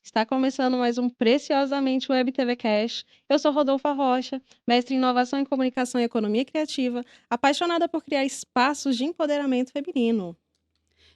Está começando mais um Preciosamente Web TV Cash. Eu sou Rodolfa Rocha, mestre em Inovação em Comunicação e Economia Criativa, apaixonada por criar espaços de empoderamento feminino.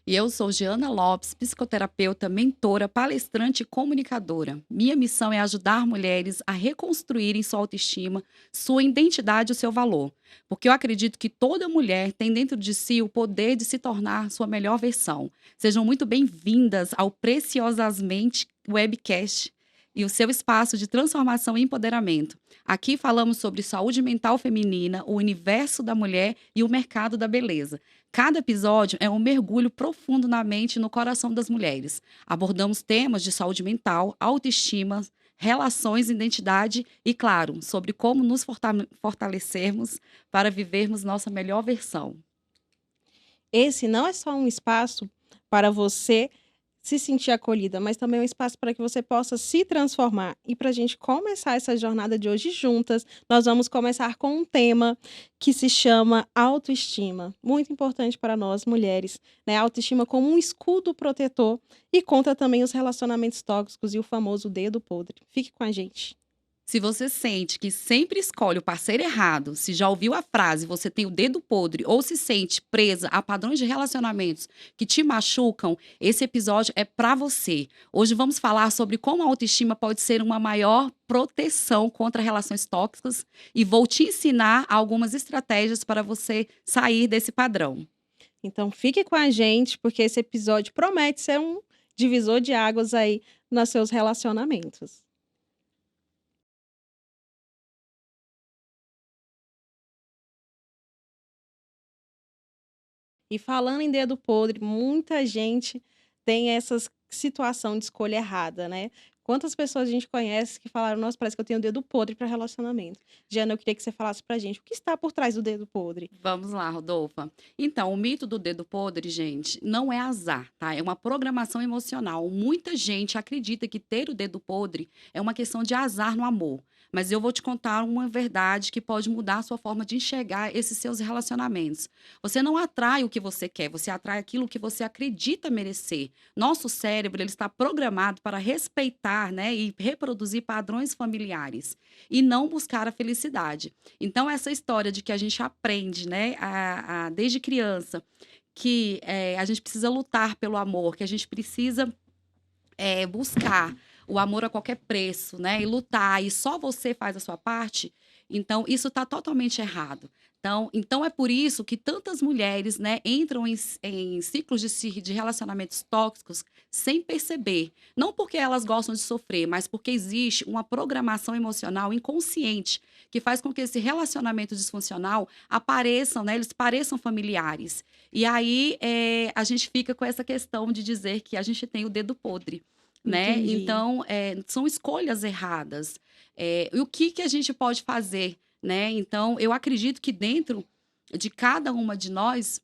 E eu sou Giana Lopes, psicoterapeuta, mentora, palestrante e comunicadora. Minha missão é ajudar mulheres a reconstruírem sua autoestima, sua identidade e o seu valor. Porque eu acredito que toda mulher tem dentro de si o poder de se tornar sua melhor versão. Sejam muito bem-vindas ao Preciosamente Webcast e o seu espaço de transformação e empoderamento. Aqui falamos sobre saúde mental feminina, o universo da mulher e o mercado da beleza. Cada episódio é um mergulho profundo na mente e no coração das mulheres. Abordamos temas de saúde mental, autoestima, relações, identidade e, claro, sobre como nos fortalecermos para vivermos nossa melhor versão. Esse não é só um espaço para você se sentir acolhida, mas também é um espaço para que você possa se transformar. E para a gente começar essa jornada de hoje juntas, nós vamos começar com um tema que se chama autoestima. Muito importante para nós mulheres, né? A autoestima como um escudo protetor e contra também os relacionamentos tóxicos e o famoso dedo podre. Fique com a gente. Se você sente que sempre escolhe o parceiro errado, se já ouviu a frase você tem o dedo podre ou se sente presa a padrões de relacionamentos que te machucam, esse episódio é pra você. Hoje vamos falar sobre como a autoestima pode ser uma maior proteção contra relações tóxicas e vou te ensinar algumas estratégias para você sair desse padrão. Então fique com a gente, porque esse episódio promete ser um divisor de águas aí nos seus relacionamentos. E falando em dedo podre, muita gente tem essa situação de escolha errada, né? Quantas pessoas a gente conhece que falaram: "Nossa, parece que eu tenho dedo podre para relacionamento". Jana, eu queria que você falasse pra gente o que está por trás do dedo podre. Vamos lá, Rodolfa. Então, o mito do dedo podre, gente, não é azar, tá? É uma programação emocional. Muita gente acredita que ter o dedo podre é uma questão de azar no amor. Mas eu vou te contar uma verdade que pode mudar a sua forma de enxergar esses seus relacionamentos. Você não atrai o que você quer, você atrai aquilo que você acredita merecer. Nosso cérebro, ele está programado para respeitar, né, e reproduzir padrões familiares e não buscar a felicidade. Então, essa história de que a gente aprende, né, desde criança, que a gente precisa lutar pelo amor, que a gente precisa buscar o amor a qualquer preço, né, e lutar, e só você faz a sua parte, então isso está totalmente errado. Então é por isso que tantas mulheres, né, entram em ciclos de relacionamentos tóxicos sem perceber. Não porque elas gostam de sofrer, mas porque existe uma programação emocional inconsciente que faz com que esse relacionamento disfuncional apareçam, né, eles pareçam familiares. E aí a gente fica com essa questão de dizer que a gente tem o dedo podre. Né, Entendi. então, são escolhas erradas. E o que que a gente pode fazer, né? Então, eu acredito que dentro de cada uma de nós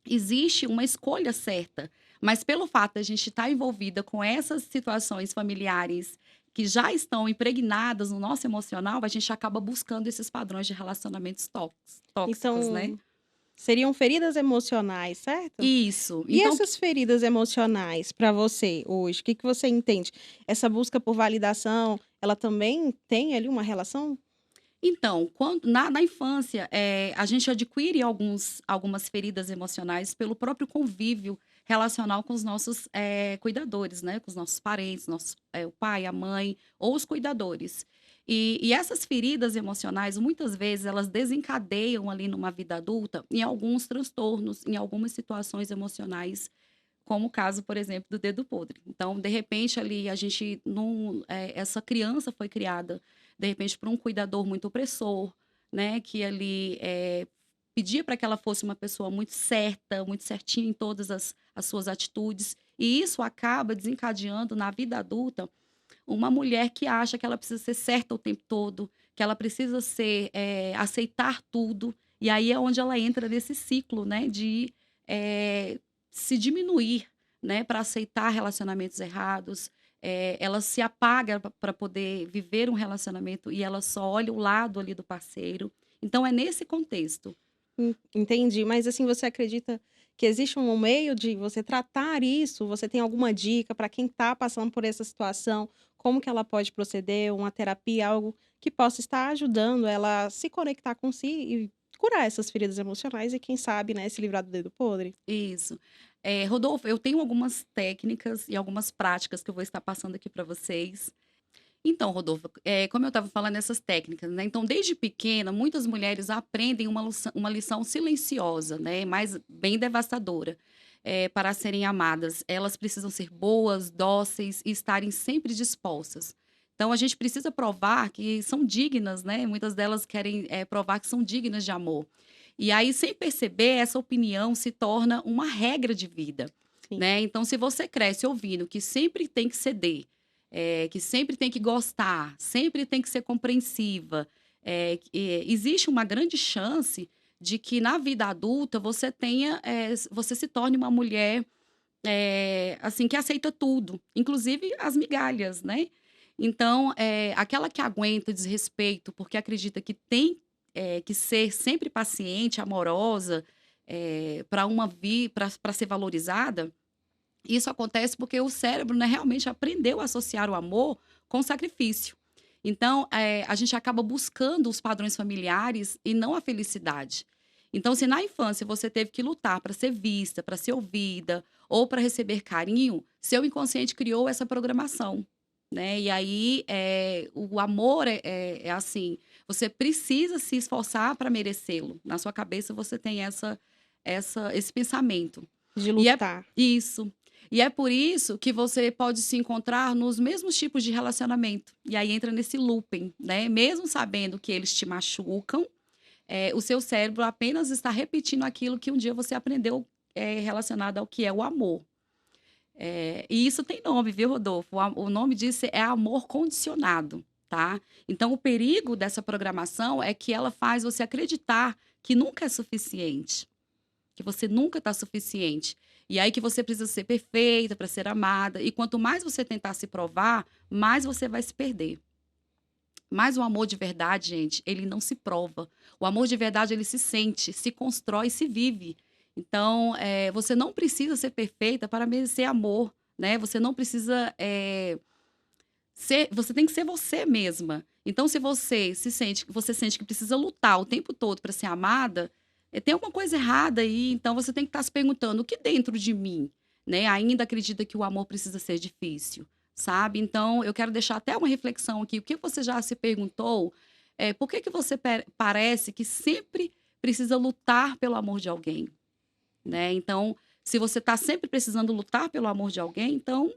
existe uma escolha certa, mas pelo fato de a gente estar envolvida com essas situações familiares que já estão impregnadas no nosso emocional, a gente acaba buscando esses padrões de relacionamentos tóxicos, né? Então, seriam feridas emocionais, certo? Isso. E Então, essas feridas emocionais para você hoje, o que que você entende? Essa busca por validação, ela também tem ali uma relação? Então, quando na infância, a gente adquire algumas feridas emocionais pelo próprio convívio relacional com os nossos, cuidadores, né, com os nossos parentes, o pai, a mãe ou os cuidadores. E essas feridas emocionais, muitas vezes, elas desencadeiam ali numa vida adulta em alguns transtornos, em algumas situações emocionais, como o caso, por exemplo, do dedo podre. Então, de repente, ali a gente não essa criança foi criada, de repente, por um cuidador muito opressor, né, que ali, pedia para que ela fosse uma pessoa muito certa, muito certinha em todas as suas atitudes, e isso acaba desencadeando na vida adulta uma mulher que acha que ela precisa ser certa o tempo todo, que ela precisa aceitar tudo, e aí é onde ela entra nesse ciclo, né, de, se diminuir, né, para aceitar relacionamentos errados, ela se apaga para poder viver um relacionamento e ela só olha o lado ali do parceiro. Então é nesse contexto. Entendi, mas assim, você acredita que existe um meio de você tratar isso? Você tem alguma dica para quem está passando por essa situação? Como que ela pode proceder? Uma terapia, algo que possa estar ajudando ela a se conectar com si e curar essas feridas emocionais e quem sabe, né, se livrar do dedo podre? Isso. Rodolfo, eu tenho algumas técnicas e algumas práticas que eu vou estar passando aqui para vocês. Então, Rodolfo, como eu estava falando, essas técnicas, né? Então, desde pequena, muitas mulheres aprendem uma lição silenciosa, né? Mas bem devastadora, para serem amadas. Elas precisam ser boas, dóceis e estarem sempre dispostas. Então, a gente precisa provar que são dignas, né? Muitas delas querem, provar que são dignas de amor. E aí, sem perceber, essa opinião se torna uma regra de vida, Sim, né? Então, se você cresce ouvindo que sempre tem que ceder, que sempre tem que gostar, sempre tem que ser compreensiva. Existe uma grande chance de que na vida adulta você tenha, você se torne uma mulher assim que aceita tudo, inclusive as migalhas, né? Então, aquela que aguenta o desrespeito porque acredita que tem que ser sempre paciente, amorosa, para ser valorizada, isso acontece porque o cérebro, né, realmente aprendeu a associar o amor com sacrifício. Então, a gente acaba buscando os padrões familiares e não a felicidade. Então, se na infância você teve que lutar para ser vista, para ser ouvida ou para receber carinho, seu inconsciente criou essa programação, né? E aí, o amor é assim, você precisa se esforçar para merecê-lo. Na sua cabeça você tem esse pensamento. de E é lutar. isso. E é por isso que você pode se encontrar nos mesmos tipos de relacionamento. E aí entra nesse looping, né? Mesmo sabendo que eles te machucam, o seu cérebro apenas está repetindo aquilo que um dia você aprendeu, relacionado ao que é o amor. E isso tem nome, viu, Rodolfo? O nome disso é amor condicionado, tá? Então, o perigo dessa programação é que ela faz você acreditar que nunca é suficiente, que você nunca está suficiente. E aí que você precisa ser perfeita para ser amada. E quanto mais você tentar se provar, mais você vai se perder. Mas o amor de verdade, gente, ele não se prova. O amor de verdade, ele se sente, se constrói, se vive. Então, você não precisa ser perfeita para merecer amor, né? Você não precisa você tem que ser você mesma. Então, se você sente que precisa lutar o tempo todo para ser amada, tem alguma coisa errada aí. Então, você tem que estar se perguntando: o que dentro de mim, né, ainda acredita que o amor precisa ser difícil, sabe? Então, eu quero deixar até uma reflexão aqui. O que você já se perguntou? Por que que você parece que sempre precisa lutar pelo amor de alguém, né? Então, se você está sempre precisando lutar pelo amor de alguém, então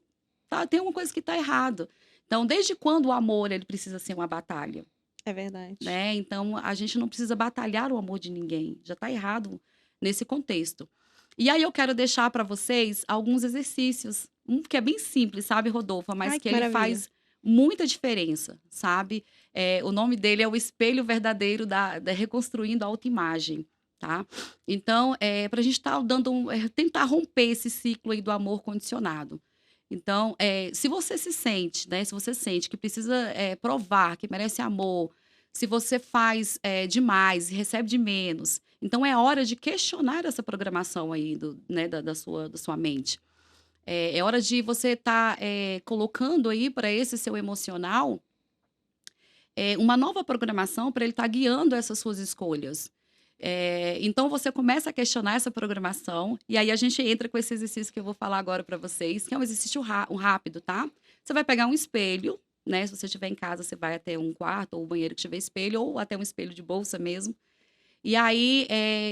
tem uma coisa que está errado. Então, desde quando o amor ele precisa ser uma batalha, É verdade. né? Então, a gente não precisa batalhar o amor de ninguém. Já está errado nesse contexto. E aí eu quero deixar para vocês alguns exercícios, um que é bem simples, sabe, Rodolfo, mas Ai, que que ele maravilha. faz muita diferença, sabe? O nome dele é o espelho verdadeiro da reconstruindo a autoimagem, tá? Então, para a gente estar tentar romper esse ciclo aí do amor condicionado. Então, se você se sente, né? Se você sente que precisa provar que merece amor, se você faz demais e recebe de menos, então é hora de questionar essa programação aí né, da sua mente. É hora de você estar colocando aí para esse seu emocional uma nova programação para ele estar guiando essas suas escolhas. Então você começa a questionar essa programação, e aí a gente entra com esse exercício que eu vou falar agora para vocês, que é um exercício rápido, tá? Você vai pegar um espelho, né? Se você estiver em casa, você vai até um quarto ou um banheiro que tiver espelho, ou até um espelho de bolsa mesmo. E aí,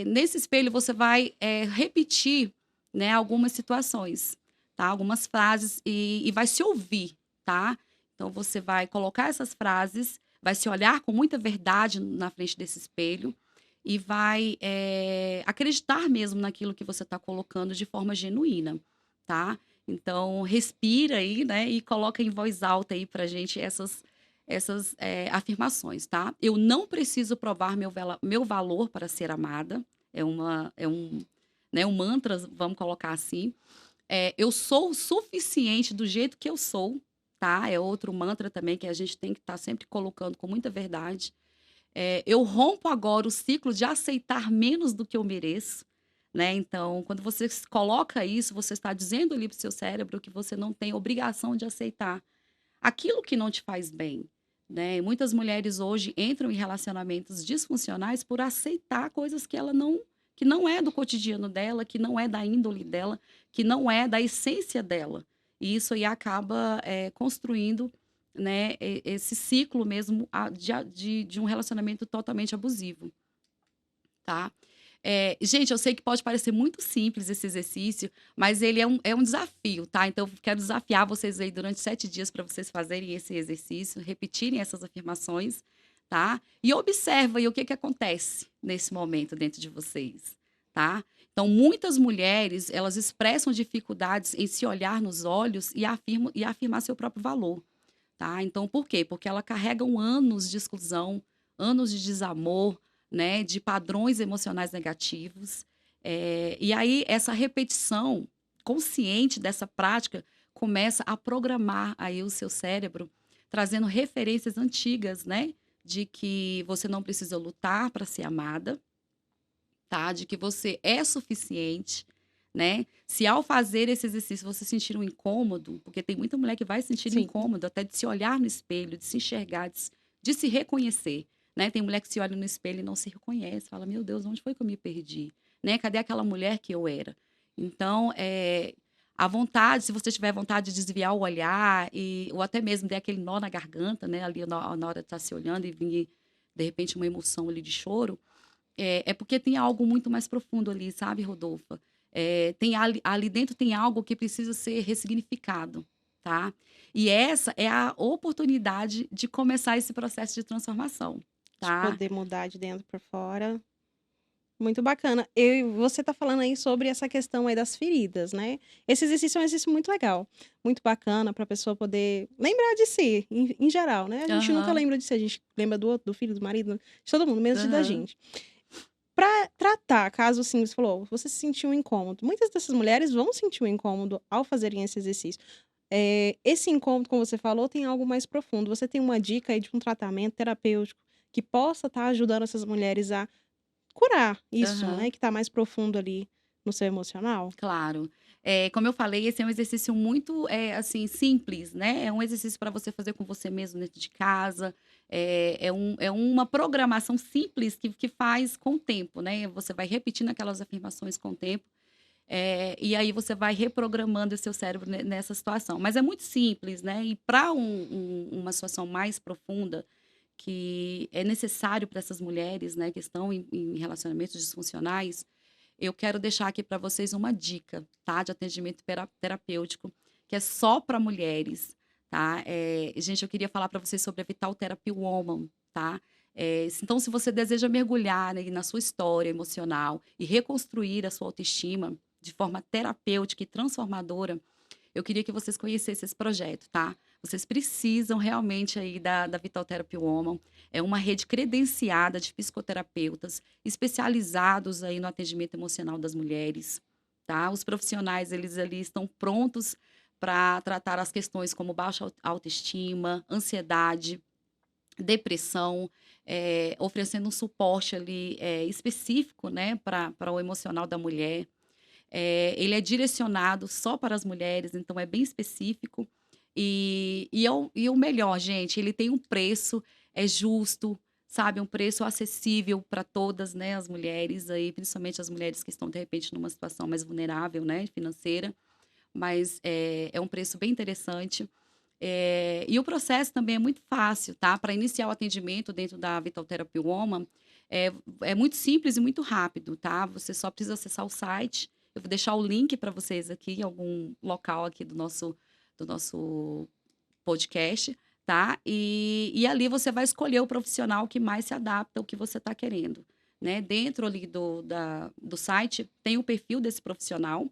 nesse espelho, você vai repetir, né, algumas situações, tá? Algumas frases e vai se ouvir, tá? Então, você vai colocar essas frases, vai se olhar com muita verdade na frente desse espelho e vai acreditar mesmo naquilo que você está colocando de forma genuína, tá? Então, respira aí, né, e coloca em voz alta aí pra gente essas afirmações, tá? Eu não preciso provar meu valor para ser amada. É um mantra, vamos colocar assim. Eu sou o suficiente do jeito que eu sou, tá? É outro mantra também que a gente tem que estar sempre colocando com muita verdade. Eu rompo agora o ciclo de aceitar menos do que eu mereço, né? Então, quando você coloca isso, você está dizendo ali para o seu cérebro que você não tem obrigação de aceitar aquilo que não te faz bem, né? E muitas mulheres hoje entram em relacionamentos disfuncionais por aceitar coisas que não é do cotidiano dela, que não é da índole dela, que não é da essência dela. E isso aí acaba construindo, né, esse ciclo mesmo de um relacionamento totalmente abusivo, tá? Gente, eu sei que pode parecer muito simples esse exercício, mas ele é um desafio, tá? Então, eu quero desafiar vocês aí durante 7 dias para vocês fazerem esse exercício, repetirem essas afirmações, tá? E observa aí o que que acontece nesse momento dentro de vocês, tá? Então, muitas mulheres, elas expressam dificuldades em se olhar nos olhos e afirmar seu próprio valor, tá? Então, por quê? Porque ela carregam anos de exclusão, anos de desamor, né, de padrões emocionais negativos. E aí, essa repetição consciente dessa prática começa a programar aí o seu cérebro, trazendo referências antigas, né, de que você não precisa lutar para ser amada, tá? De que você é suficiente, né? Se ao fazer esse exercício você sentir um incômodo, porque tem muita mulher que vai sentir Sim. incômodo até de se olhar no espelho, de se enxergar, de se reconhecer, né? Tem mulher que se olha no espelho e não se reconhece, fala: "Meu Deus, onde foi que eu me perdi?", né? Cadê aquela mulher que eu era? Então, a vontade, se você tiver vontade de desviar o olhar ou até mesmo der aquele nó na garganta, né? Ali na hora de estar se olhando e vir de repente uma emoção ali de choro, porque tem algo muito mais profundo ali, sabe, Rodolfa? Tem ali dentro tem algo que precisa ser ressignificado, tá? E essa é a oportunidade de começar esse processo de transformação, De tá? poder mudar de dentro para fora. Muito bacana. Você tá falando aí sobre essa questão aí das feridas, né. Esse exercício é um exercício muito legal, muito bacana para a pessoa poder lembrar de si, em geral, né. A gente nunca Aham, lembra de si, a gente lembra do outro, do filho, do marido, de todo mundo, menos da aham. gente. Pra tratar, caso assim, você falou, você se sentiu um incômodo, muitas dessas mulheres vão sentir um incômodo ao fazerem esse exercício. Esse incômodo, como você falou, tem algo mais profundo. Você tem uma dica aí de um tratamento terapêutico que possa estar ajudando essas mulheres a curar isso, Aham. né, que tá mais profundo ali no seu emocional? Claro. Como eu falei, esse é um exercício muito, assim, simples, né, é um exercício para você fazer com você mesmo dentro de casa, é uma programação simples que faz com o tempo, né, você vai repetindo aquelas afirmações com o tempo, e aí você vai reprogramando o seu cérebro nessa situação. Mas é muito simples, né, e para uma situação mais profunda, que é necessário para essas mulheres, né, que estão em relacionamentos disfuncionais, eu quero deixar aqui para vocês uma dica, tá, de atendimento terapêutico, que é só para mulheres, tá. Gente, eu queria falar para vocês sobre a Vital Therapy Woman, tá. Então, se você deseja mergulhar, né, na sua história emocional e reconstruir a sua autoestima de forma terapêutica e transformadora, eu queria que vocês conhecessem esse projeto, tá? Vocês precisam realmente aí da Vital Therapy Woman. É uma rede credenciada de psicoterapeutas especializados aí no atendimento emocional das mulheres, tá? Os profissionais, eles ali estão prontos para tratar as questões como baixa autoestima, ansiedade, depressão, oferecendo um suporte ali específico, né, para o emocional da mulher. Ele é direcionado só para as mulheres, então é bem específico. E o melhor, gente, ele tem um preço, é justo, sabe? Um preço acessível para todas, né, as mulheres aí, principalmente as mulheres que estão, de repente, numa situação mais vulnerável, né, financeira. Mas é um preço bem interessante. E o processo também é muito fácil, tá? Para iniciar o atendimento dentro da Vital Therapy Woman, é, é muito simples e muito rápido, tá? Você só precisa acessar o site. Eu vou deixar o link para vocês aqui em algum local aqui do nosso podcast, tá? E ali você vai escolher o profissional que mais se adapta ao que você está querendo, né? Dentro ali do site tem o perfil desse profissional.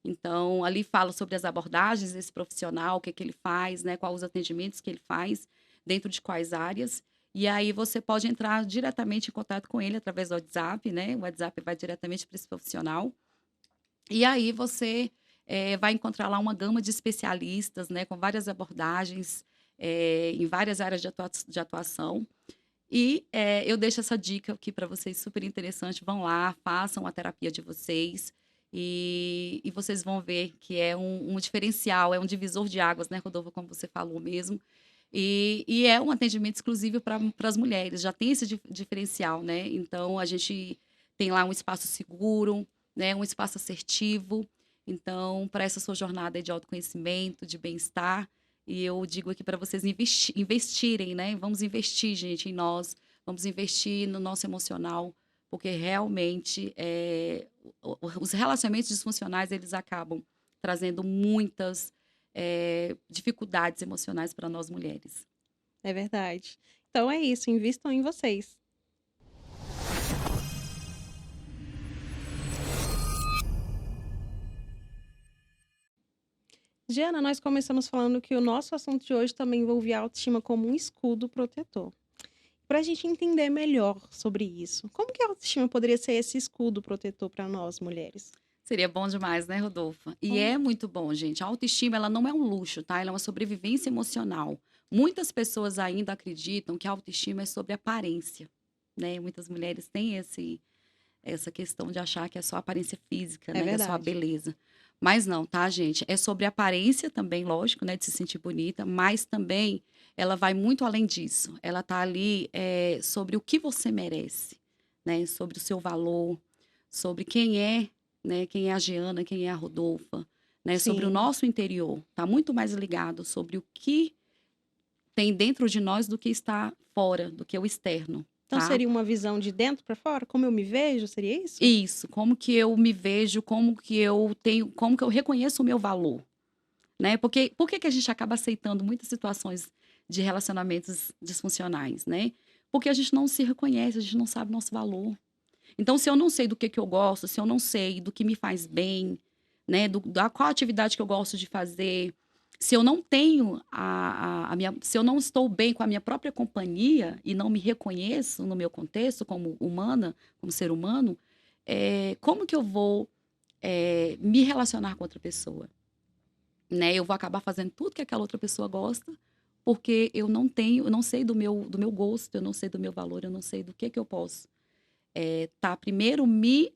Então, ali fala sobre as abordagens desse profissional, o que que ele faz, né, quais os atendimentos que ele faz, dentro de quais áreas. E aí você pode entrar diretamente em contato com ele através do WhatsApp, né? O WhatsApp vai diretamente para esse profissional. E aí você vai encontrar lá uma gama de especialistas, né, com várias abordagens, em várias áreas de atuação. E eu deixo essa dica aqui para vocês, super interessante. Vão lá, façam a terapia de vocês. E vocês vão ver que é um diferencial, é um divisor de águas, né, Rodolfo, como você falou mesmo. E é um atendimento exclusivo para as mulheres, já tem esse diferencial, né? Então, a gente tem lá um espaço seguro, né, um espaço assertivo. Então, para essa sua jornada aí de autoconhecimento, de bem-estar, e eu digo aqui para vocês investirem, né? Vamos investir, gente, em nós, vamos investir no nosso emocional, porque realmente os relacionamentos disfuncionais eles acabam trazendo muitas dificuldades emocionais para nós mulheres. É verdade. Então é isso, invistam em vocês. Giana, nós começamos falando que o nosso assunto de hoje também envolvia a autoestima como um escudo protetor. Para a gente entender melhor sobre isso, como que a autoestima poderia ser esse escudo protetor para nós, mulheres? Seria bom demais, né, Rodolfo? E Hum. é muito bom, gente. A autoestima, ela não é um luxo, tá? Ela é uma sobrevivência emocional. Muitas pessoas ainda acreditam que a autoestima é sobre aparência, né? Muitas mulheres têm essa questão de achar que é só aparência física, É né? Que é só a verdade. beleza. Mas não, tá, gente? É sobre aparência também, lógico, né? De se sentir bonita, mas também ela vai muito além disso. Ela tá ali sobre o que você merece, né? Sobre o seu valor, sobre quem é, né? Quem é a Giana, quem é a Rodolfa, né? Sobre o Sim. nosso interior. Tá muito mais ligado sobre o que tem dentro de nós do que está fora, do que é o externo, Então tá? seria uma visão de dentro para fora? Como eu me vejo? Seria isso? Isso, como que eu me vejo, como que eu reconheço o meu valor, né? Porque por que que a gente acaba aceitando muitas situações de relacionamentos disfuncionais, né? Porque a gente não se reconhece, a gente não sabe o nosso valor. Então, se eu não sei do que eu gosto, se eu não sei do que me faz bem, né, da qual atividade que eu gosto de fazer, se eu não tenho se eu não estou bem com a minha própria companhia e não me reconheço no meu contexto como humana, como ser humano, como que eu vou me relacionar com outra pessoa, né? Eu vou acabar fazendo tudo que aquela outra pessoa gosta, porque eu não sei do meu gosto, eu não sei do meu valor, eu não sei do que eu posso tá primeiro me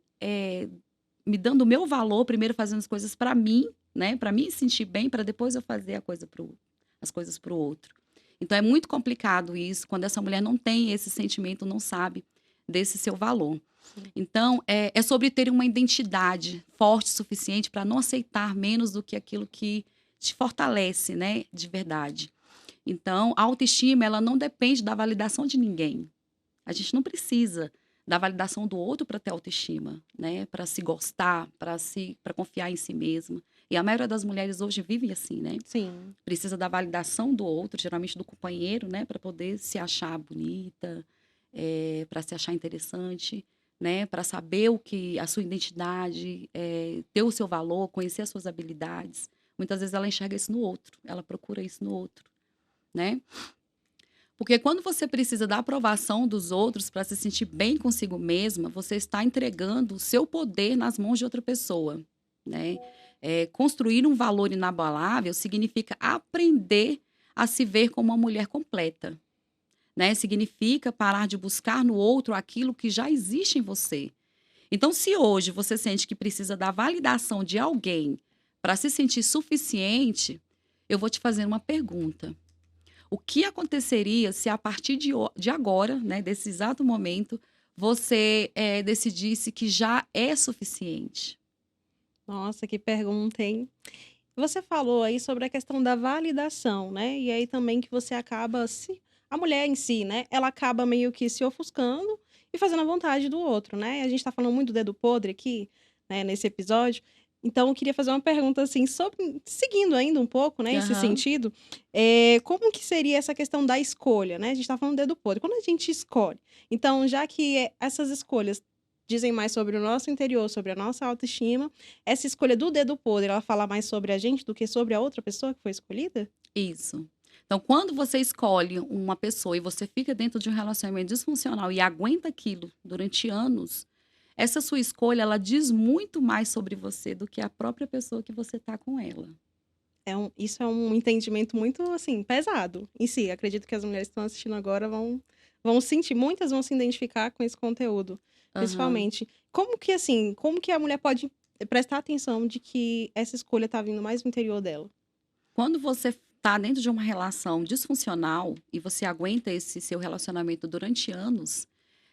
dando o meu valor, primeiro fazendo as coisas para mim, né? Para mim sentir bem, para depois eu fazer as coisas para o outro. Então é muito complicado isso quando essa mulher não tem esse sentimento, não sabe desse seu valor. Sim. Então é sobre ter uma identidade forte o suficiente para não aceitar menos do que aquilo que te fortalece, né? De verdade. Então a autoestima ela não depende da validação de ninguém. A gente não precisa da validação do outro para ter autoestima, né? Para se gostar, para confiar em si mesma. E a maioria das mulheres hoje vive assim, né? Sim. Precisa da validação do outro, geralmente do companheiro, né? Para poder se achar bonita, para se achar interessante, né? Para saber o que a sua identidade, ter o seu valor, conhecer as suas habilidades. Muitas vezes ela enxerga isso no outro, ela procura isso no outro, né? Porque quando você precisa da aprovação dos outros para se sentir bem consigo mesma, você está entregando o seu poder nas mãos de outra pessoa, né? Construir um valor inabalável significa aprender a se ver como uma mulher completa, né? Significa parar de buscar no outro aquilo que já existe em você. Então, se hoje você sente que precisa da validação de alguém para se sentir suficiente, eu vou te fazer uma pergunta. O que aconteceria se a partir de agora, né, desse exato momento, você decidisse que já é suficiente? Nossa, que pergunta, hein? Você falou aí sobre a questão da validação, né? E aí também que você acaba se a mulher em si, né, ela acaba meio que se ofuscando e fazendo a vontade do outro, né? A gente tá falando muito do dedo podre aqui, né, nesse episódio. Então eu queria fazer uma pergunta assim, sobre seguindo ainda um pouco, né, esse Aham. sentido, como que seria essa questão da escolha, né? A gente tá falando do dedo podre. Quando a gente escolhe, então já que essas escolhas dizem mais sobre o nosso interior, sobre a nossa autoestima, essa escolha do dedo podre, ela fala mais sobre a gente do que sobre a outra pessoa que foi escolhida? Isso. Então, quando você escolhe uma pessoa e você fica dentro de um relacionamento disfuncional e aguenta aquilo durante anos, essa sua escolha, ela diz muito mais sobre você do que a própria pessoa que você tá com ela. Isso é um entendimento muito, assim, pesado em si. Acredito que as mulheres que estão assistindo agora vão vão sentir, muitas vão se identificar com esse conteúdo, Aham. principalmente. Como que assim, como que a mulher pode prestar atenção de que essa escolha tá vindo mais do interior dela? Quando você tá dentro de uma relação disfuncional e você aguenta esse seu relacionamento durante anos,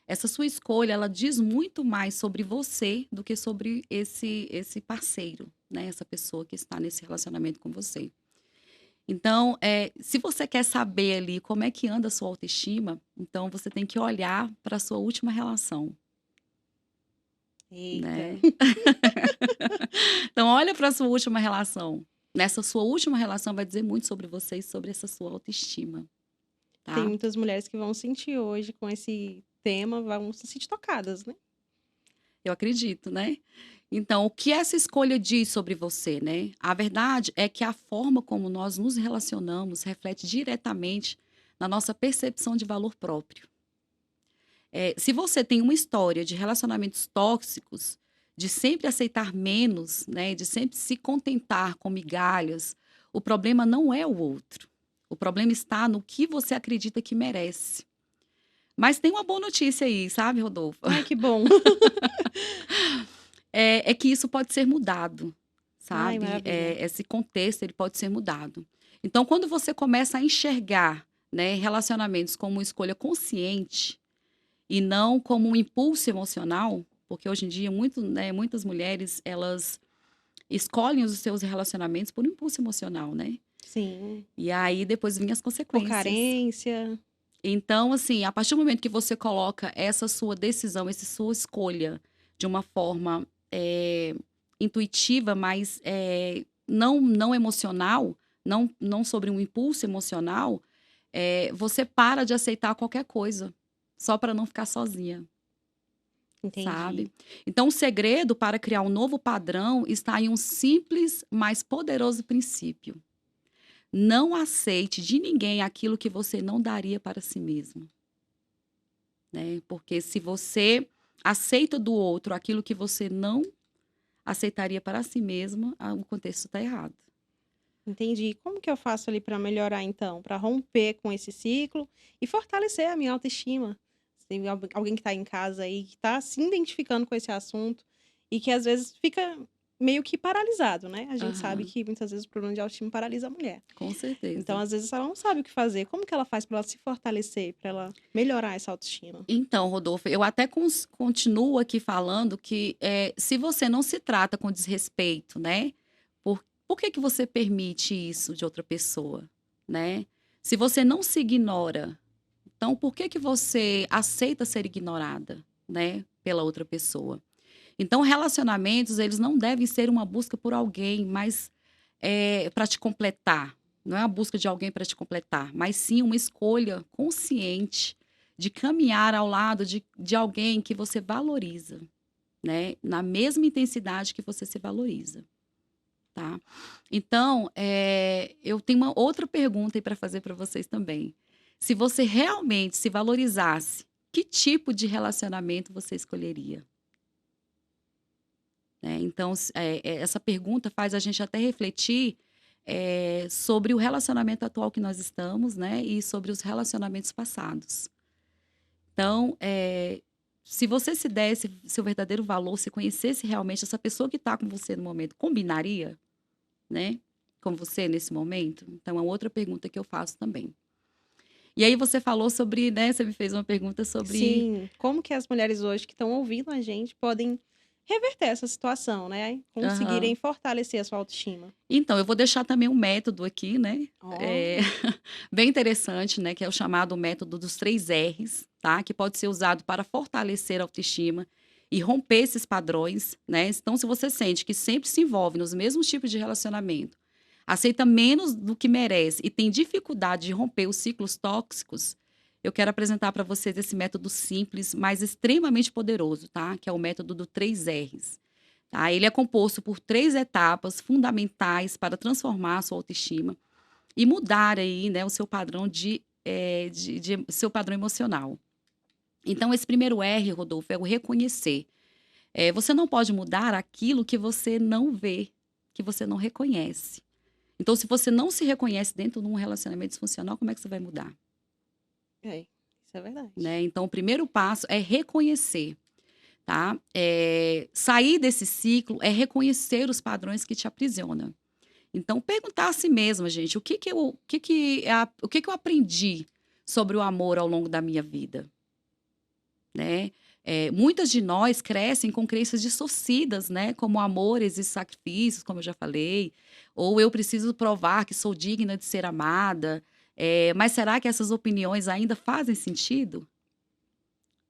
essa sua escolha, ela diz muito mais sobre você do que sobre esse parceiro, né, essa pessoa que está nesse relacionamento com você. Então, se você quer saber ali como é que anda a sua autoestima, então você tem que olhar para a sua última relação, Eita. né. Então olha para a sua última relação. Nessa sua última relação vai dizer muito sobre você e sobre essa sua autoestima, Tem tá. muitas mulheres que vão sentir hoje com esse tema, vão se sentir tocadas, né? Eu acredito, né. Então, o que essa escolha diz sobre você, né? A verdade é que a forma como nós nos relacionamos reflete diretamente na nossa percepção de valor próprio. Se você tem uma história de relacionamentos tóxicos, de sempre aceitar menos, né, de sempre se contentar com migalhas, o problema não é o outro. O problema está no que você acredita que merece. Mas tem uma boa notícia aí, sabe, Rodolfo? Ai, que bom. É que isso pode ser mudado, Ai, sabe? maravilha. Esse contexto ele pode ser mudado. Então, quando você começa a enxergar, né, relacionamentos como uma escolha consciente e não como um impulso emocional, porque hoje em dia né, muitas mulheres elas escolhem os seus relacionamentos por um impulso emocional, né? Sim. E aí depois vêm as Por consequências. carência. Então, assim, a partir do momento que você coloca essa sua decisão, essa sua escolha de uma forma intuitiva, mas não emocional, não sobre um impulso emocional, você para de aceitar qualquer coisa, só para não ficar sozinha, Entendi. sabe? Então, o segredo para criar um novo padrão está em um simples, mas poderoso princípio. Não aceite de ninguém aquilo que você não daria para si mesmo. Né? Porque se você aceita do outro aquilo que você não aceitaria para si mesma, o contexto está errado. Entendi. Como que eu faço ali para melhorar então? Para romper com esse ciclo e fortalecer a minha autoestima? Se tem alguém que tá em casa aí, que tá se identificando com esse assunto e que às vezes fica meio que paralisado, né? A gente sabe Aham, que muitas vezes o problema de autoestima paralisa a mulher. com Então, certeza. às vezes, ela não sabe o que fazer. Como que ela faz para ela se fortalecer, para ela melhorar essa autoestima? Então, Rodolfo, eu até continuo aqui falando que se você não se trata com desrespeito, né? Por que que você permite isso de outra pessoa, né? Se você não se ignora, então por que que você aceita ser ignorada, né? Pela outra pessoa? Então, relacionamentos, eles não devem ser uma busca por alguém, mas para te completar. Não é a busca de alguém para te completar, mas sim uma escolha consciente de caminhar ao lado de alguém que você valoriza, né? Na mesma intensidade que você se valoriza, tá? Então, eu tenho uma outra pergunta aí para fazer para vocês também. Se você realmente se valorizasse, que tipo de relacionamento você escolheria? Né? Então, essa pergunta faz a gente até refletir sobre o relacionamento atual que nós estamos, né? E sobre os relacionamentos passados. Então, se você se desse seu verdadeiro valor, se conhecesse realmente essa pessoa que está com você no momento, combinaria, né? Com você nesse momento? Então, é outra pergunta que eu faço também. E aí você falou sobre, né? Você me fez uma pergunta sobre. Sim, como que as mulheres hoje que estão ouvindo a gente podem reverter essa situação, né? Conseguirem Aham. fortalecer a sua autoestima. Então, eu vou deixar também um método aqui, né? É, Ó, bem interessante, né? Que é o chamado método dos 3 R's, tá? Que pode ser usado para fortalecer a autoestima e romper esses padrões, né? Então, se você sente que sempre se envolve nos mesmos tipos de relacionamento, aceita menos do que merece e tem dificuldade de romper os ciclos tóxicos, eu quero apresentar para vocês esse método simples, mas extremamente poderoso, tá? Que é o método do 3 R's. Tá? Ele é composto por 3 etapas fundamentais para transformar a sua autoestima e mudar aí, né, o seu padrão seu padrão emocional. Então, esse primeiro R, Rodolfo, é o reconhecer. Você não pode mudar aquilo que você não vê, que você não reconhece. Então, se você não se reconhece dentro de um relacionamento disfuncional, como é que você vai mudar? isso Isso é verdade. né? Então, o primeiro passo é reconhecer, tá? Sair desse ciclo é reconhecer os padrões que te aprisionam. Então, perguntar a si mesma, gente, o que que eu aprendi sobre o amor ao longo da minha vida, né? Muitas de nós crescem com crenças distorcidas, né? Como amor exige sacrifícios, como eu já falei, ou eu preciso provar que sou digna de ser amada. Mas será que essas opiniões ainda fazem sentido,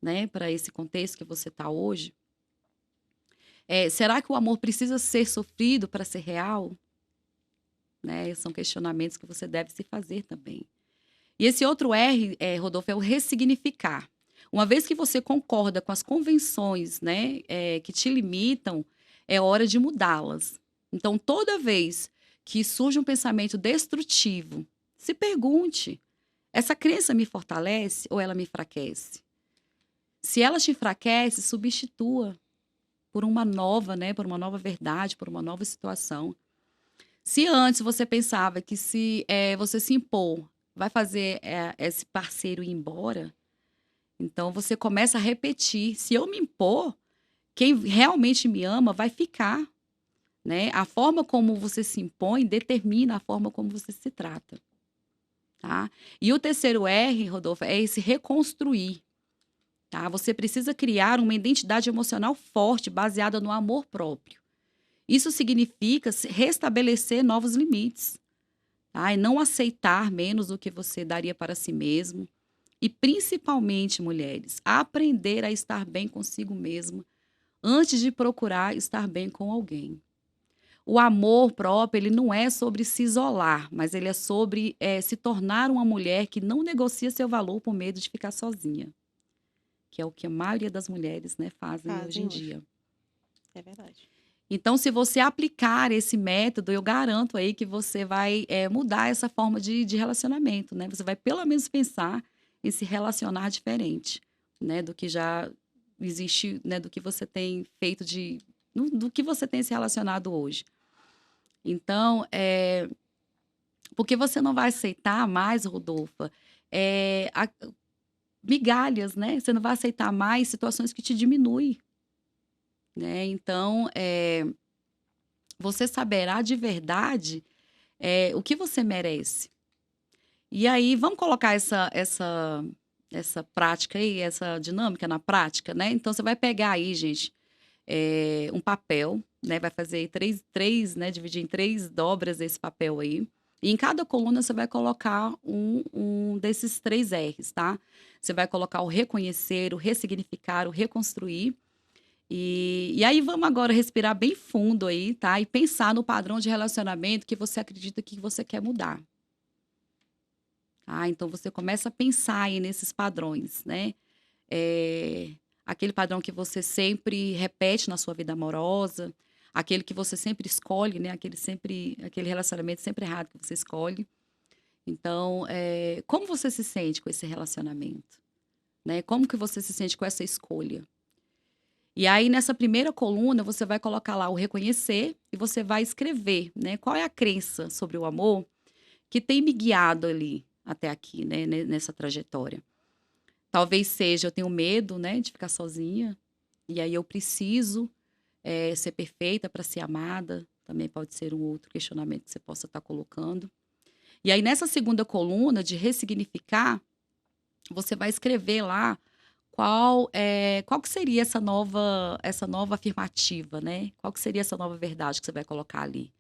né? Para esse contexto que você está hoje? Será que o amor precisa ser sofrido para ser real? Né? São questionamentos que você deve se fazer também. E esse outro R, Rodolfo, é o ressignificar. Uma vez que você concorda com as convenções, né, que te limitam, é hora de mudá-las. Então, toda vez que surge um pensamento destrutivo, se pergunte: essa crença me fortalece ou ela me enfraquece? Se ela te enfraquece, substitua por uma nova, né, por uma nova verdade, por uma nova situação. Se antes você pensava que se você se impor vai fazer esse parceiro ir embora, então você começa a repetir: se eu me impor, quem realmente me ama vai ficar, né? A forma como você se impõe determina a forma como você se trata, tá? E o terceiro R, Rodolfo, é esse reconstruir, tá? Você precisa criar uma identidade emocional forte, baseada no amor próprio. Isso significa restabelecer novos limites, tá? E não aceitar menos do que você daria para si mesmo. E principalmente, mulheres, aprender a estar bem consigo mesma antes de procurar estar bem com alguém. O amor próprio, ele não é sobre se isolar, mas ele é sobre se tornar uma mulher que não negocia seu valor por medo de ficar sozinha, que é o que a maioria das mulheres, né, fazem hoje em Fazem hoje. dia. É verdade. Então, se você aplicar esse método, eu garanto aí que você vai mudar essa forma de relacionamento, né? Você vai pelo menos pensar em se relacionar diferente, né? Do que já existe, né? Do que você tem feito do que você tem se relacionado hoje. Então, porque você não vai aceitar mais, Rodolfa, migalhas, né? Você não vai aceitar mais situações que te diminuem, né? Então, você saberá de verdade o que você merece. E aí, vamos colocar essa prática aí, essa dinâmica na prática, né? Então, você vai pegar aí, gente, um papel, né? Vai fazer três, né? Dividir em 3 dobras esse papel aí. E em cada coluna você vai colocar um desses 3 R's, tá? Você vai colocar o reconhecer, o ressignificar, o reconstruir. E aí vamos agora respirar bem fundo aí, tá? E pensar no padrão de relacionamento que você acredita que você quer mudar. Então você começa a pensar aí nesses padrões, né? Aquele padrão que você sempre repete na sua vida amorosa, aquele que você sempre escolhe, né? Aquele relacionamento sempre errado que você escolhe. Então, como você se sente com esse relacionamento? Né? Como que você se sente com essa escolha? E aí, nessa primeira coluna, você vai colocar lá o reconhecer e você vai escrever, né? Qual é a crença sobre o amor que tem me guiado ali até aqui, né? Nessa trajetória. Talvez seja, eu tenho medo, né? De ficar sozinha. E aí eu preciso ser perfeita para ser amada. Também pode ser um outro questionamento que você possa estar colocando. E aí, nessa segunda coluna de ressignificar, você vai escrever lá qual que seria essa nova afirmativa, né? Qual que seria essa nova verdade que você vai colocar ali?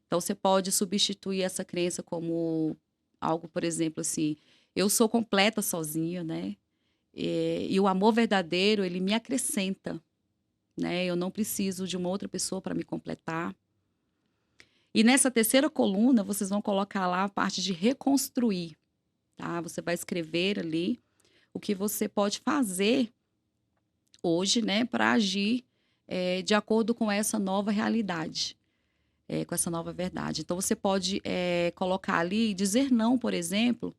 Então, você pode substituir essa crença como algo, por exemplo, assim, eu sou completa sozinha, né? E o amor verdadeiro, ele me acrescenta, né? Eu não preciso de uma outra pessoa para me completar. E nessa terceira coluna, vocês vão colocar lá a parte de reconstruir, tá? Você vai escrever ali o que você pode fazer hoje, né, para agir de acordo com essa nova realidade, com essa nova verdade. Então, você pode colocar ali, dizer não, por exemplo,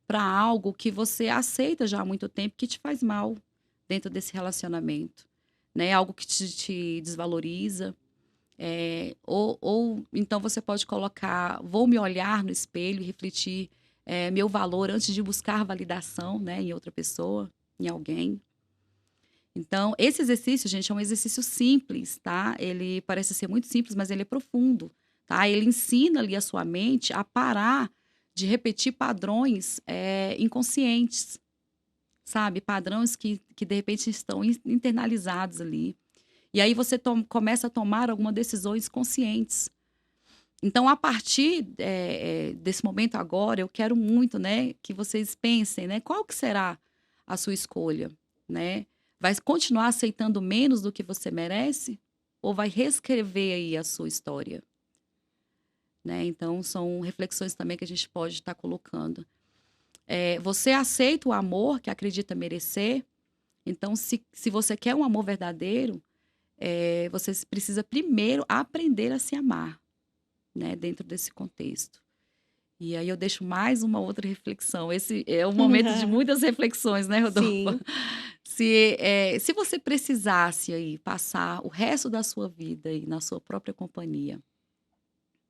para algo que você aceita já há muito tempo que te faz mal dentro desse relacionamento, né? Algo que te desvaloriza. Ou então você pode colocar, vou me olhar no espelho e refletir meu valor antes de buscar validação, né, em outra pessoa, em alguém. Então, esse exercício, gente, é um exercício simples, tá? Ele parece ser muito simples, mas ele é profundo, tá? Ele ensina ali a sua mente a parar de repetir padrões inconscientes, sabe? Padrões que de repente estão internalizados ali. E aí você começa a tomar algumas decisões conscientes. Então, a partir desse momento agora, eu quero muito, né, que vocês pensem, né, qual que será a sua escolha, né? Vai continuar aceitando menos do que você merece? Ou vai reescrever aí a sua história? Né? Então, são reflexões também que a gente pode estar colocando. Você aceita o amor que acredita merecer? Então, se você quer um amor verdadeiro, você precisa primeiro aprender a se amar, né? Dentro desse contexto. E aí eu deixo mais uma outra reflexão. Esse é um momento de muitas reflexões, né, Rodolfo? Sim. Se você precisasse aí passar o resto da sua vida aí na sua própria companhia,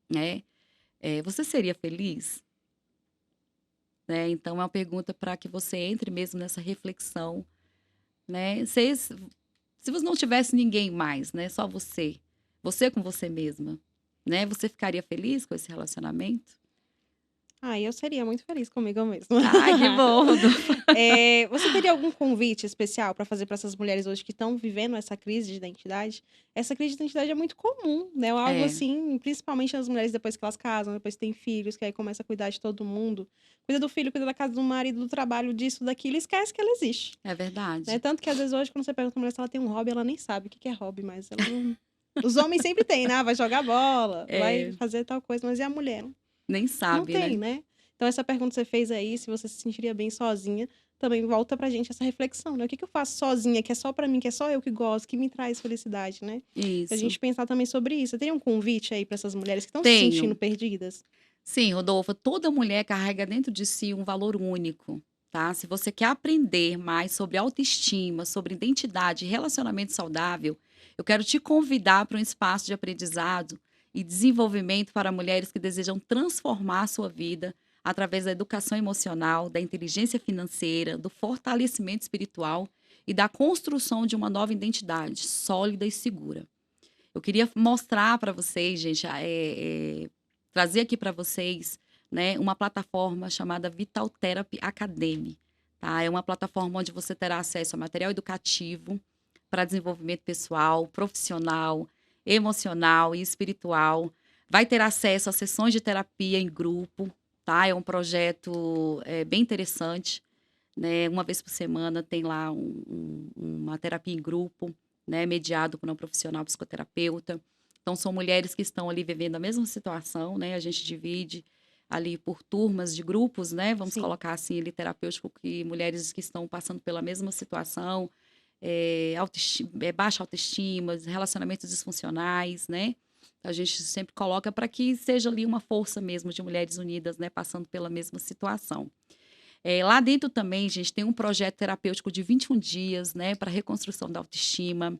né? Você seria feliz? Né? Então, é uma pergunta para que você entre mesmo nessa reflexão, né? Se você não tivesse ninguém mais, né? Só você com você mesma, né? Você ficaria feliz com esse relacionamento? Eu seria muito feliz comigo mesma. Ai, que bom, Rodolfo. Você teria algum convite especial para fazer para essas mulheres hoje que estão vivendo essa crise de identidade? Essa crise de identidade é muito comum, né? Algo É, assim, principalmente as mulheres depois que elas casam, depois que têm filhos, que aí começa a cuidar de todo mundo. Cuida do filho, cuida da casa do marido, do trabalho, disso, daquilo, e esquece que ela existe. é Né? verdade. Tanto que às vezes hoje, quando você pergunta pra mulher se ela tem um hobby, ela nem sabe o que que é hobby, mas ela não... Os homens sempre têm, né? Vai jogar bola, vai É, fazer tal coisa, mas e a mulher? nem Não sabe, tem, né? né? Então essa pergunta que você fez aí, se você se sentiria bem sozinha, também volta pra gente essa reflexão, né? O que que eu faço sozinha, que é só pra mim, que é só eu que gosto, que me traz felicidade, né? Pra Isso. gente pensar também sobre isso. Você teria um convite aí pra essas mulheres que estão se sentindo Tenho. perdidas? Sim, Rodolfo, toda mulher carrega dentro de si um valor único, tá? Se você quer aprender mais sobre autoestima, sobre identidade e relacionamento saudável, eu quero te convidar para um espaço de aprendizado e desenvolvimento para mulheres que desejam transformar a sua vida através da educação emocional, da inteligência financeira, do fortalecimento espiritual e da construção de uma nova identidade sólida e segura. Eu queria mostrar para vocês, gente, trazer aqui para vocês, né, uma plataforma chamada Vital Therapy Academy, tá? É uma plataforma onde você terá acesso a material educativo para desenvolvimento pessoal, profissional, emocional e espiritual. Vai ter acesso a sessões de terapia em grupo, tá? É um projeto bem interessante, né? Uma vez por semana tem lá uma terapia em grupo, né? Mediado por um profissional psicoterapeuta. Então, são mulheres que estão ali vivendo a mesma situação, né? A gente divide ali por turmas de grupos, né? Vamos Sim. colocar assim, ali, terapêutico, que mulheres que estão passando pela mesma situação, baixa autoestima, relacionamentos disfuncionais, né? A gente sempre coloca para que seja ali uma força mesmo de mulheres unidas, né? Passando pela mesma situação. Lá dentro também, gente, tem um projeto terapêutico de 21 dias, né? Para reconstrução da autoestima.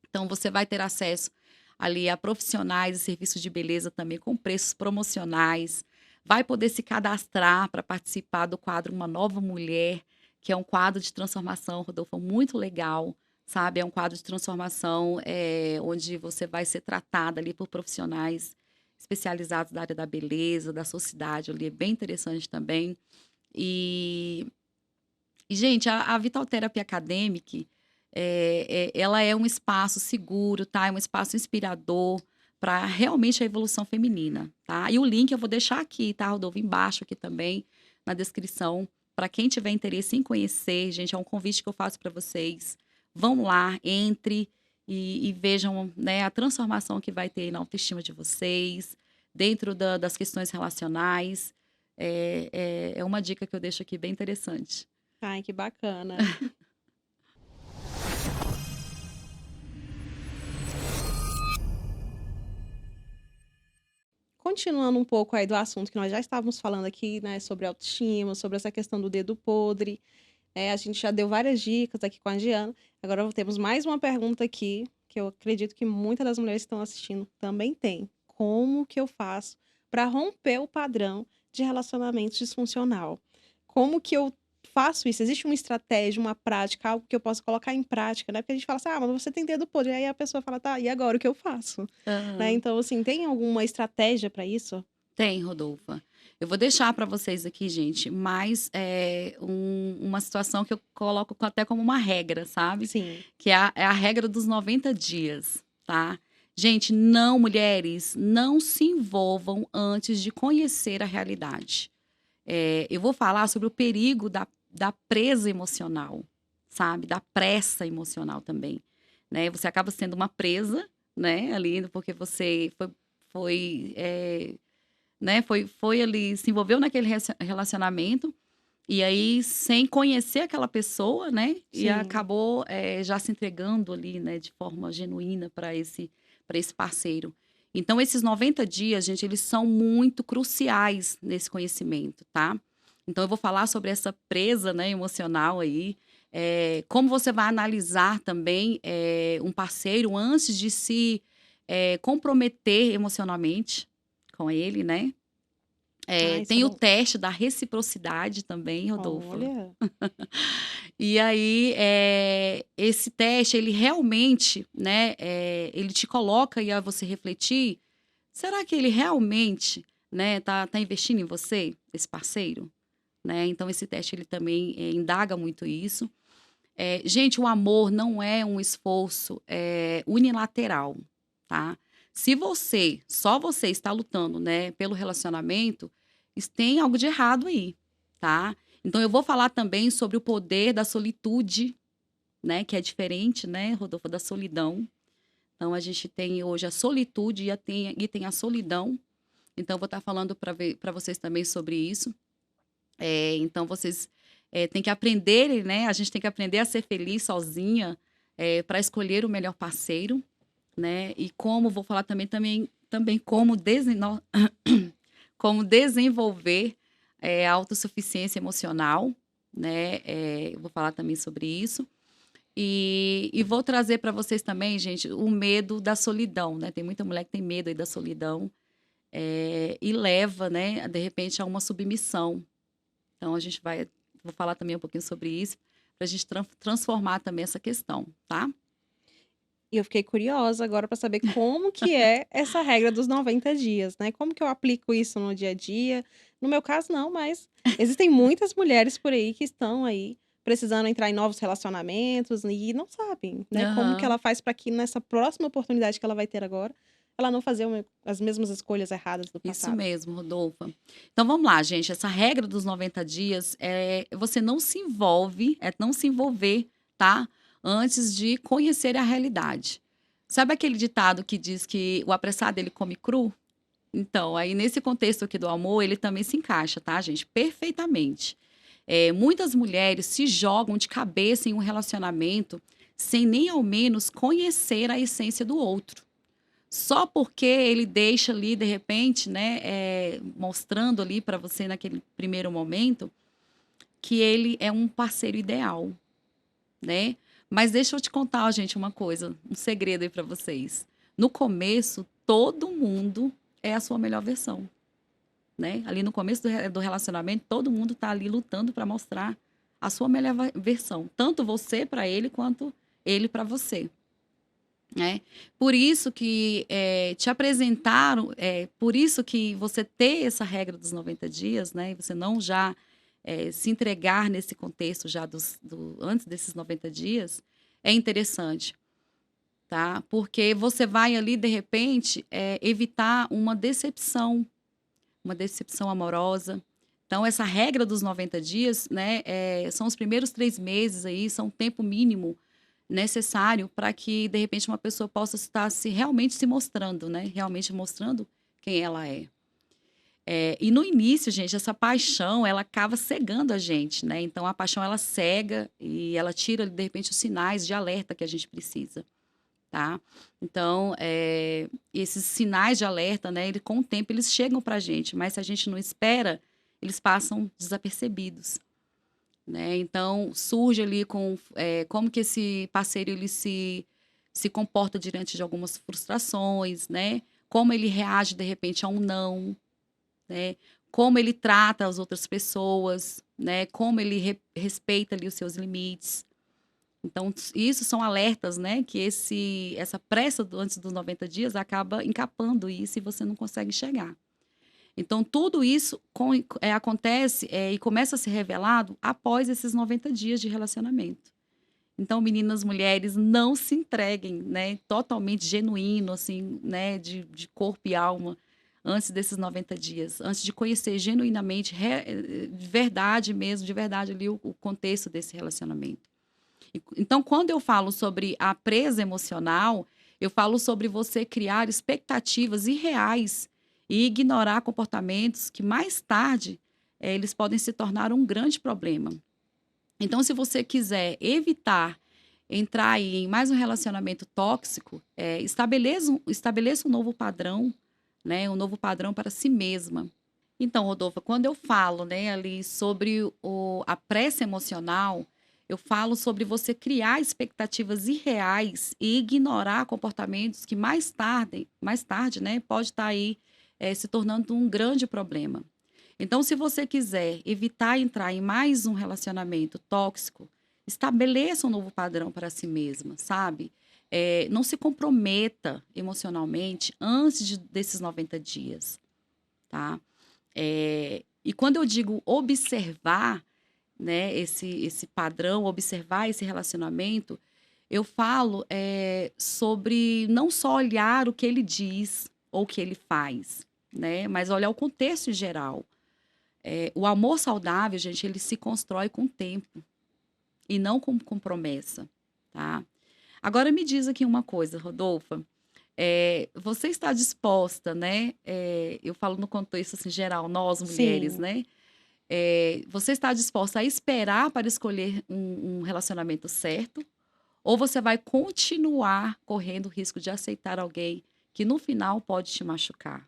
Então, você vai ter acesso ali a profissionais e serviços de beleza também com preços promocionais. Vai poder se cadastrar para participar do quadro Uma Nova Mulher, que é um quadro de transformação, Rodolfo, muito legal, sabe? É um quadro de transformação onde você vai ser tratada ali por profissionais especializados da área da beleza, da sociedade, ali é bem interessante também. E, gente, a Vital Therapy Academic, ela é um espaço seguro, tá? É um espaço inspirador para realmente a evolução feminina, tá? E o link eu vou deixar aqui, tá, Rodolfo? Embaixo aqui também, na descrição. Para quem tiver interesse em conhecer, gente, é um convite que eu faço para vocês. Vão lá, entre e vejam, né, a transformação que vai ter na autoestima de vocês, dentro das questões relacionais. É uma dica que eu deixo aqui bem interessante. Ai, que bacana. Continuando um pouco aí do assunto que nós já estávamos falando aqui, né, sobre autoestima, sobre essa questão do dedo podre, a gente já deu várias dicas aqui com a Giana. Agora temos mais uma pergunta aqui, que eu acredito que muitas das mulheres que estão assistindo também têm. Como que eu faço para romper o padrão de relacionamento disfuncional. Como que eu faço isso? Existe uma estratégia, uma prática, algo que eu possa colocar em prática, né? Porque a gente fala assim: "Ah, mas você tem dedo podre", aí a pessoa fala: "Tá, e agora o que eu faço?", né? Aham. Então, assim, tem alguma estratégia para isso? Tem, Rodolfa. Eu vou deixar para vocês aqui, gente, mais uma situação que eu coloco até como uma regra, sabe? Sim. Que é a regra dos 90 dias, tá? Gente, não, mulheres, não se envolvam antes de conhecer a realidade. Eu vou falar sobre o perigo da presa emocional, sabe? Da pressa emocional também, né? Você acaba sendo uma presa, né? Ali, porque você foi, né? Foi ali, se envolveu naquele relacionamento e aí sem conhecer aquela pessoa, né? E Sim. acabou já se entregando ali, né? De forma genuína para esse parceiro. Então, esses 90 dias, gente, eles são muito cruciais nesse conhecimento, tá? Então, eu vou falar sobre essa presa, né, emocional aí. Como você vai analisar também um parceiro antes de se comprometer emocionalmente com ele, né? Ah, isso é Tem o bom. teste da reciprocidade também, Rodolfo. Olha. E aí, esse teste, ele realmente, né, ele te coloca aí a você refletir, será que ele realmente, né, tá investindo em você, esse parceiro? Né? Então, esse teste, ele também indaga muito isso. Gente, o amor não é um esforço unilateral, tá? Se só você está lutando, né, pelo relacionamento, tem algo de errado aí, tá? Então, eu vou falar também sobre o poder da solitude, né, que é diferente, né, Rodolfo, da solidão. Então, a gente tem hoje a solitude e tem a solidão. Então, eu vou estar falando para vocês também sobre isso. Então, vocês têm que aprender, né? A gente tem que aprender a ser feliz sozinha para escolher o melhor parceiro, né? E vou falar também como, como desenvolver a autossuficiência emocional, né? Eu vou falar também sobre isso. E vou trazer para vocês também, gente, o medo da solidão, né? Tem muita mulher que tem medo aí da solidão e leva, né, de repente, a uma submissão. Então, vou falar também um pouquinho sobre isso, para a gente transformar também essa questão, tá? E eu fiquei curiosa agora para saber como que é essa regra dos 90 dias, né? Como que eu aplico isso no dia a dia? No meu caso, não, mas existem muitas mulheres por aí que estão aí precisando entrar em novos relacionamentos e não sabem, né? Como que Aham. ela faz para que nessa próxima oportunidade que ela vai ter agora, ela não fazer as mesmas escolhas erradas do Isso passado. mesmo, Rodolfa. Então vamos lá, gente. Essa regra dos 90 dias você não se envolver, tá? Antes de conhecer a realidade. Sabe aquele ditado que diz que o apressado ele come cru? Então, aí nesse contexto aqui do amor, ele também se encaixa, tá, gente? Perfeitamente. Muitas mulheres se jogam de cabeça em um relacionamento sem nem ao menos conhecer a essência do outro. Só porque ele deixa ali, de repente, né, mostrando ali para você naquele primeiro momento que ele é um parceiro ideal, né? Mas deixa eu te contar, gente, uma coisa, um segredo aí para vocês. No começo, todo mundo é a sua melhor versão, né? Ali no começo do relacionamento, todo mundo tá ali lutando para mostrar a sua melhor versão, tanto você para ele quanto ele para você. Né? Por isso que te apresentaram, por isso que você ter essa regra dos 90 dias, né? E você não já se entregar nesse contexto já antes desses 90 dias, é interessante, tá? Porque você vai ali, de repente, evitar uma decepção amorosa. Então, essa regra dos 90 dias, né, são os primeiros 3 meses aí, são o tempo mínimo necessário para que, de repente, uma pessoa possa estar realmente se mostrando, né? Realmente mostrando quem ela é. E no início, gente, essa paixão, ela acaba cegando a gente, né? Então, a paixão, ela cega e ela tira, de repente, os sinais de alerta que a gente precisa, tá? Então, esses sinais de alerta, né? Com o tempo, eles chegam pra gente, mas se a gente não espera, eles passam desapercebidos. Né? Então, surge ali como que esse parceiro ele se comporta diante de algumas frustrações, né? Como ele reage de repente a um não, né? como ele trata as outras pessoas, né? Como ele respeita ali os seus limites. Então, isso são alertas, né? Que essa pressa antes dos 90 dias acaba encapando isso e você não consegue chegar. Então, tudo isso acontece e começa a ser revelado após esses 90 dias de relacionamento. Então, meninas, mulheres, não se entreguem, né? Totalmente genuíno, assim, né? De corpo e alma, antes desses 90 dias. Antes de conhecer genuinamente, de verdade mesmo, de verdade ali, o contexto desse relacionamento. Então, quando eu falo sobre a presa emocional, eu falo sobre você criar expectativas irreais e ignorar comportamentos que mais tarde eles podem se tornar um grande problema. Então, se você quiser evitar entrar aí em mais um relacionamento tóxico, estabeleça um novo padrão, né? Um novo padrão para si mesma. Então, Rodolfo, quando eu falo, né, ali sobre a pressa emocional, eu falo sobre você criar expectativas irreais e ignorar comportamentos que mais tarde, né, pode estar aí se tornando um grande problema. Então, se você quiser evitar entrar em mais um relacionamento tóxico, estabeleça um novo padrão para si mesma, sabe? Não se comprometa emocionalmente antes desses 90 dias, tá? E quando eu digo observar, né, esse padrão, observar esse relacionamento, eu falo sobre não só olhar o que ele diz ou o que ele faz, né, mas olhar o contexto em geral. O amor saudável, gente, ele se constrói com tempo e não com promessa, tá? Agora me diz aqui uma coisa, Rodolfa. Você está disposta, né? Eu falo no contexto assim, geral, nós mulheres, Sim. né? Você está disposta a esperar para escolher um relacionamento certo? Ou você vai continuar correndo o risco de aceitar alguém que no final pode te machucar?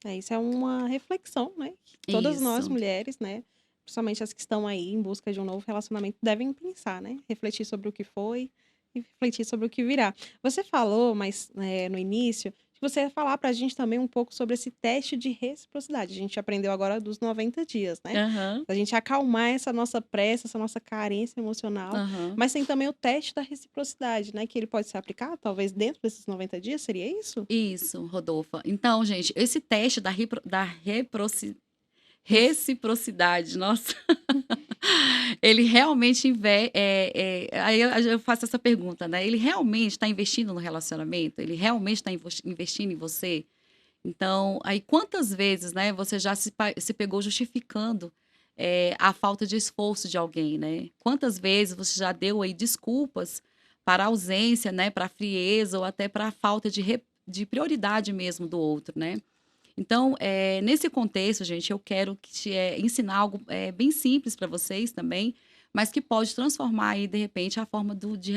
Isso é uma reflexão, né, que todas nós Isso, mulheres, né, principalmente as que estão aí em busca de um novo relacionamento, devem pensar, né, refletir sobre o que foi e refletir sobre o que virá. Você falou, mas, no início, que você ia falar pra gente também um pouco sobre esse teste de reciprocidade. A gente aprendeu agora dos 90 dias, né, aham, a gente acalmar essa nossa pressa, essa nossa carência emocional, aham. mas tem também o teste da reciprocidade, né, que ele pode ser aplicado, talvez, dentro desses 90 dias, seria isso? Isso, Rodolfa. Então, gente, esse teste da Reci reciprocidade, nossa, ele realmente aí eu faço essa pergunta, né? Ele realmente está investindo no relacionamento? Ele realmente está investindo em você? Então, aí quantas vezes, né, você já se pegou justificando a falta de esforço de alguém, né? Quantas vezes você já deu aí desculpas para a ausência, né, para a frieza ou até para a falta de prioridade mesmo do outro, né? Então, nesse contexto, gente, eu quero ensinar algo bem simples para vocês também, mas que pode transformar aí, de repente, a forma de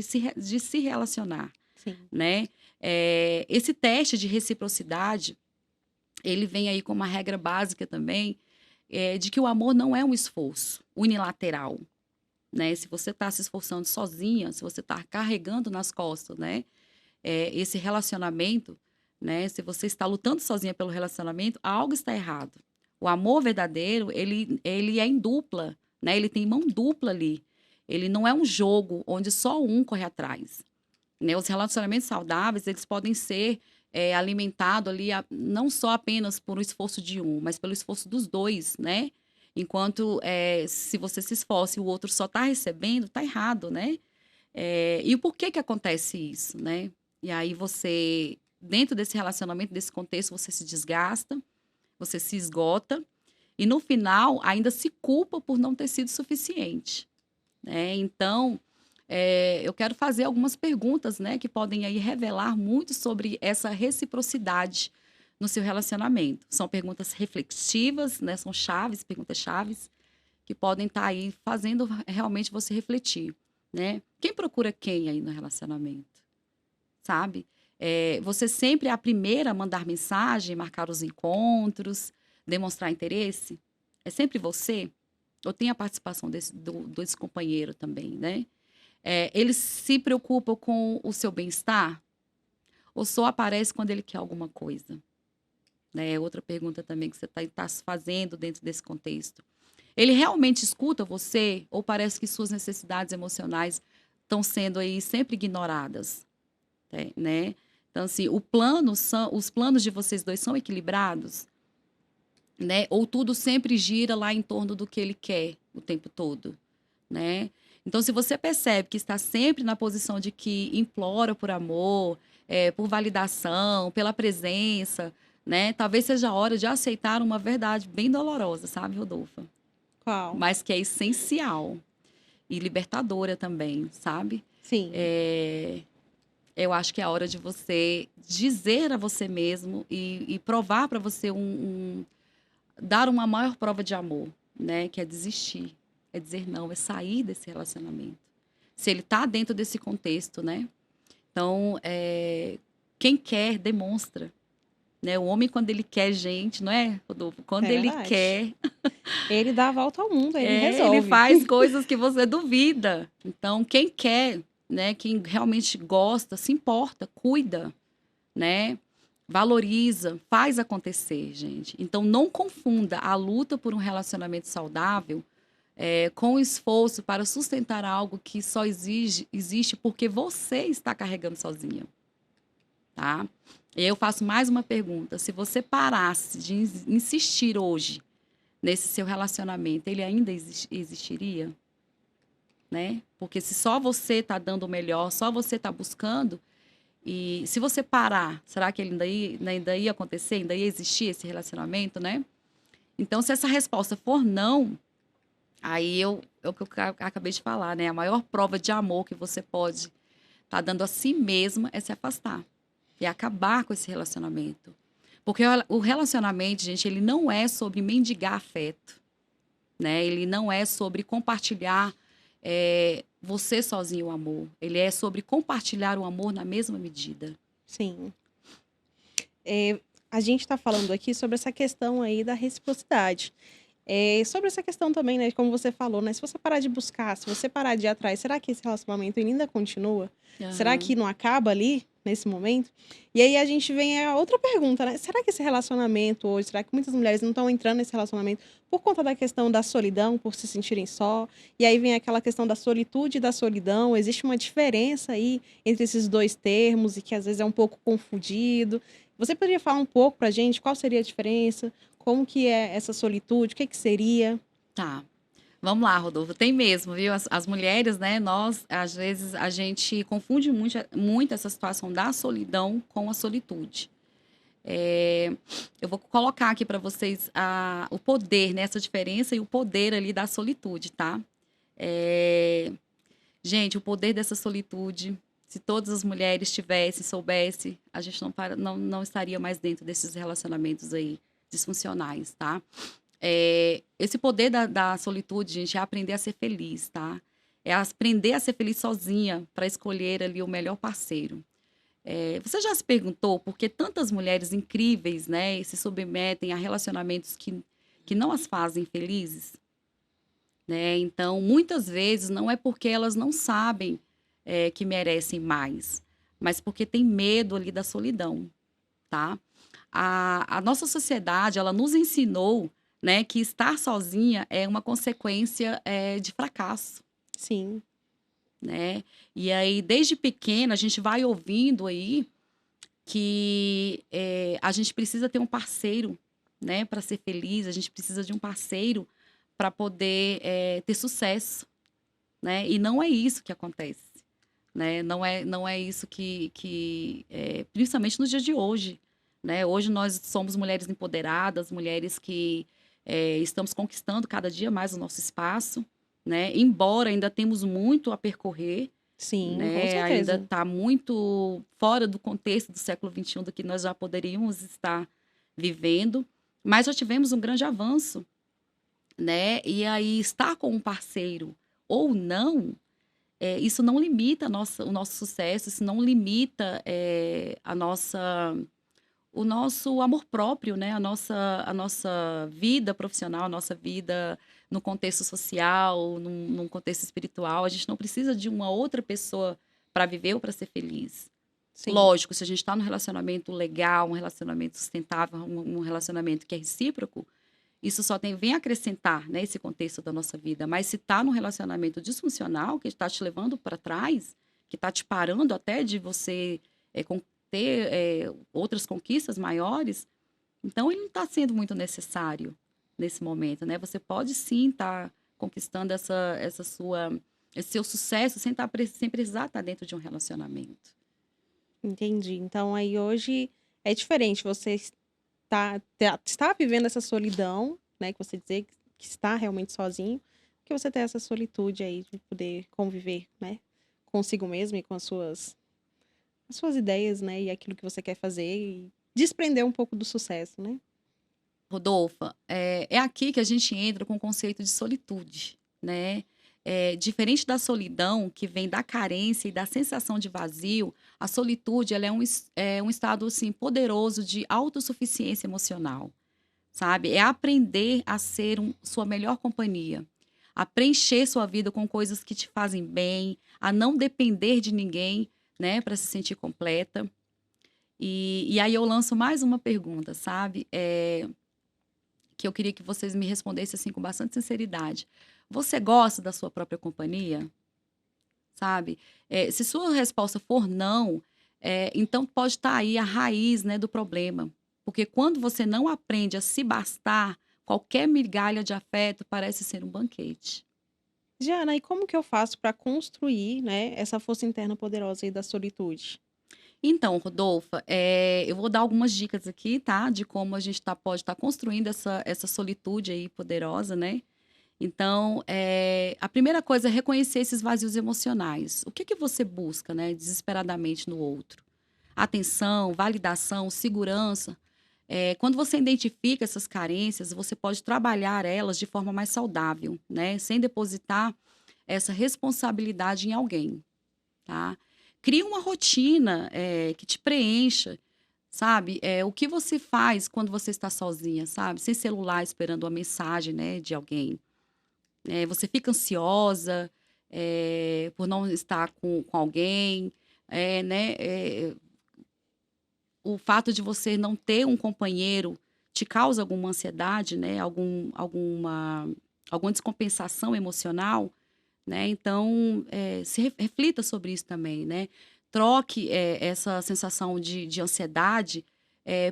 se relacionar, sim, né? Esse teste de reciprocidade, ele vem aí com uma regra básica também, de que o amor não é um esforço unilateral, né? Se você está se esforçando sozinha, se você está carregando nas costas, né? Esse relacionamento, né? Se você está lutando sozinha pelo relacionamento, algo está errado. O amor verdadeiro, ele é em dupla, né? Ele tem mão dupla ali. Ele não é um jogo onde só um corre atrás, né? Os relacionamentos saudáveis, eles podem ser alimentados ali não só apenas por um esforço de um, mas pelo esforço dos dois, né? Enquanto se você se esforça e o outro só está recebendo, está errado, né? E por que que acontece isso, né? E aí você, dentro desse relacionamento, desse contexto, você se desgasta, você se esgota e no final ainda se culpa por não ter sido suficiente, né? Então, eu quero fazer algumas perguntas, né, que podem aí revelar muito sobre essa reciprocidade no seu relacionamento. São perguntas reflexivas, né? São perguntas chaves, que podem estar aí fazendo realmente você refletir, né? Quem procura quem aí no relacionamento, sabe? Você sempre é a primeira a mandar mensagem, marcar os encontros, demonstrar interesse? É sempre você? Ou tem a participação desse companheiro também, né? Ele se preocupa com o seu bem-estar? Ou só aparece quando ele quer alguma coisa? né? Outra pergunta também que você está se fazendo dentro desse contexto. Ele realmente escuta você ou parece que suas necessidades emocionais estão sendo aí sempre ignoradas, né? Então, assim, os planos de vocês dois são equilibrados, né? Ou tudo sempre gira lá em torno do que ele quer o tempo todo, né? Então, se você percebe que está sempre na posição de que implora por amor, por validação, pela presença, né? Talvez seja a hora de aceitar uma verdade bem dolorosa, sabe, Rodolfo? Qual? Mas que é essencial e libertadora também, sabe? Sim. É, eu acho que é a hora de você dizer a você mesmo e provar para você dar uma maior prova de amor, né? Que é desistir, é dizer não, é sair desse relacionamento. Se ele está dentro desse contexto, né? Então, quem quer, demonstra. Né? O homem, quando ele quer gente, não é, Rodolfo? Quando É ele verdade. quer, Ele dá a volta ao mundo, ele ele resolve. faz coisas que você duvida. Então, quem quer, né? Quem realmente gosta, se importa, cuida, né? Valoriza, faz acontecer, gente. Então, não confunda a luta por um relacionamento saudável com o esforço para sustentar algo que só existe porque você está carregando sozinha, tá? E eu faço mais uma pergunta. Se você parasse de insistir hoje nesse seu relacionamento, ele ainda existiria? Né? Porque se só você está dando o melhor, só você está buscando, e se você parar, será que ele ainda ia acontecer? Ainda ia existir esse relacionamento, né? Então, se essa resposta for não, aí é o que eu acabei de falar, né? A maior prova de amor que você pode estar dando a si mesma é se afastar. E acabar com esse relacionamento. Porque o relacionamento, gente, ele não é sobre mendigar afeto, né? Ele não é sobre compartilhar você sozinho o amor. Ele é sobre compartilhar o amor na mesma medida. Sim. A gente está falando aqui sobre essa questão aí da reciprocidade. Sobre essa questão também, né, como você falou, né, se você parar de buscar, se você parar de ir atrás, será que esse relacionamento ele ainda continua? Será Aham. que não acaba ali, nesse momento? E aí a gente vem a outra pergunta, né? Será que esse relacionamento hoje, será que muitas mulheres não estão entrando nesse relacionamento por conta da questão da solidão, por se sentirem só? E aí vem aquela questão da solitude e da solidão. Existe uma diferença aí entre esses dois termos e que às vezes é um pouco confundido. Você poderia falar um pouco pra gente qual seria a diferença? Como que é essa solitude? O que que seria? Tá. Vamos lá, Rodolfo. Tem mesmo, viu? As mulheres, né? Nós, às vezes, a gente confunde muito essa situação da solidão com a solitude. Eu vou colocar aqui para vocês o poder, né? Essa diferença e o poder ali da solitude, tá? Gente, o poder dessa solitude, se todas as mulheres soubessem, a gente não estaria mais dentro desses relacionamentos aí disfuncionais, tá? Esse poder da solitude, gente, é aprender a ser feliz, tá? É aprender a ser feliz sozinha para escolher ali o melhor parceiro. Você já se perguntou por que tantas mulheres incríveis, né, se submetem a relacionamentos que não as fazem felizes? Né? Então, muitas vezes, não é porque elas não sabem que merecem mais, mas porque tem medo ali da solidão, tá? A nossa sociedade, ela nos ensinou, né, que estar sozinha é uma consequência de fracasso, Sim, né? E aí, desde pequena, a gente vai ouvindo aí que a gente precisa ter um parceiro, né, para ser feliz, a gente precisa de um parceiro para poder ter sucesso, né? E não é isso que acontece, né? Não é isso principalmente nos dias de hoje, né? Hoje nós somos mulheres empoderadas, mulheres que estamos conquistando cada dia mais o nosso espaço, né? Embora ainda temos muito a percorrer, sim, com né? Ainda certeza. está muito fora do contexto do século XXI do que nós já poderíamos estar vivendo, mas já tivemos um grande avanço, né? E aí estar com um parceiro ou não, isso não limita o nosso sucesso, isso não limita o nosso amor próprio, né? A nossa vida profissional, a nossa vida no contexto social, num contexto espiritual. A gente não precisa de uma outra pessoa para viver ou para ser feliz, Sim. Lógico, se a gente está num relacionamento legal, um relacionamento sustentável, um relacionamento que é recíproco, isso só vem acrescentar, né, esse contexto da nossa vida. Mas se está num relacionamento disfuncional, que está te levando para trás, que está te parando até de você ter outras conquistas maiores, então ele não está sendo muito necessário nesse momento, né? Você pode sim estar conquistando esse seu sucesso sem precisar estar dentro de um relacionamento. Entendi. Então aí hoje é diferente, você está vivendo essa solidão, né, que você dizer que está realmente sozinho, que você tem essa solitude aí de poder conviver, né, consigo mesmo e com as suas ideias, né, e aquilo que você quer fazer e desprender um pouco do sucesso, né. Rodolfa, é aqui que a gente entra com o conceito de solitude, né? Diferente da solidão, que vem da carência e da sensação de vazio, a solitude ela é um estado assim, poderoso de autossuficiência emocional, sabe? É aprender a ser sua melhor companhia, a preencher sua vida com coisas que te fazem bem, a não depender de ninguém, né, para se sentir completa. E aí eu lanço mais uma pergunta, sabe? Que eu queria que vocês me respondessem assim com bastante sinceridade. Você gosta da sua própria companhia? Sabe? Se sua resposta for não, então pode estar aí a raiz, né, do problema. Porque quando você não aprende a se bastar, qualquer migalha de afeto parece ser um banquete. Diana, e como que eu faço para construir, né, essa força interna poderosa aí da solitude? Então, Rodolfa, eu vou dar algumas dicas aqui, tá? De como a gente pode estar construindo essa solitude aí poderosa, né? Então, a primeira coisa é reconhecer esses vazios emocionais. O que que você busca, né, desesperadamente no outro? Atenção, validação, segurança. Quando você identifica essas carências, você pode trabalhar elas de forma mais saudável, né, sem depositar essa responsabilidade em alguém, tá? Cria uma rotina, que te preencha, sabe? O que você faz quando você está sozinha, sabe? Sem celular, esperando uma mensagem, né, de alguém. Você fica ansiosa, por não estar com alguém, né? O fato de você não ter um companheiro te causa alguma ansiedade, né? Alguma descompensação emocional, né? Então, reflita sobre isso também, né? Troque essa sensação de ansiedade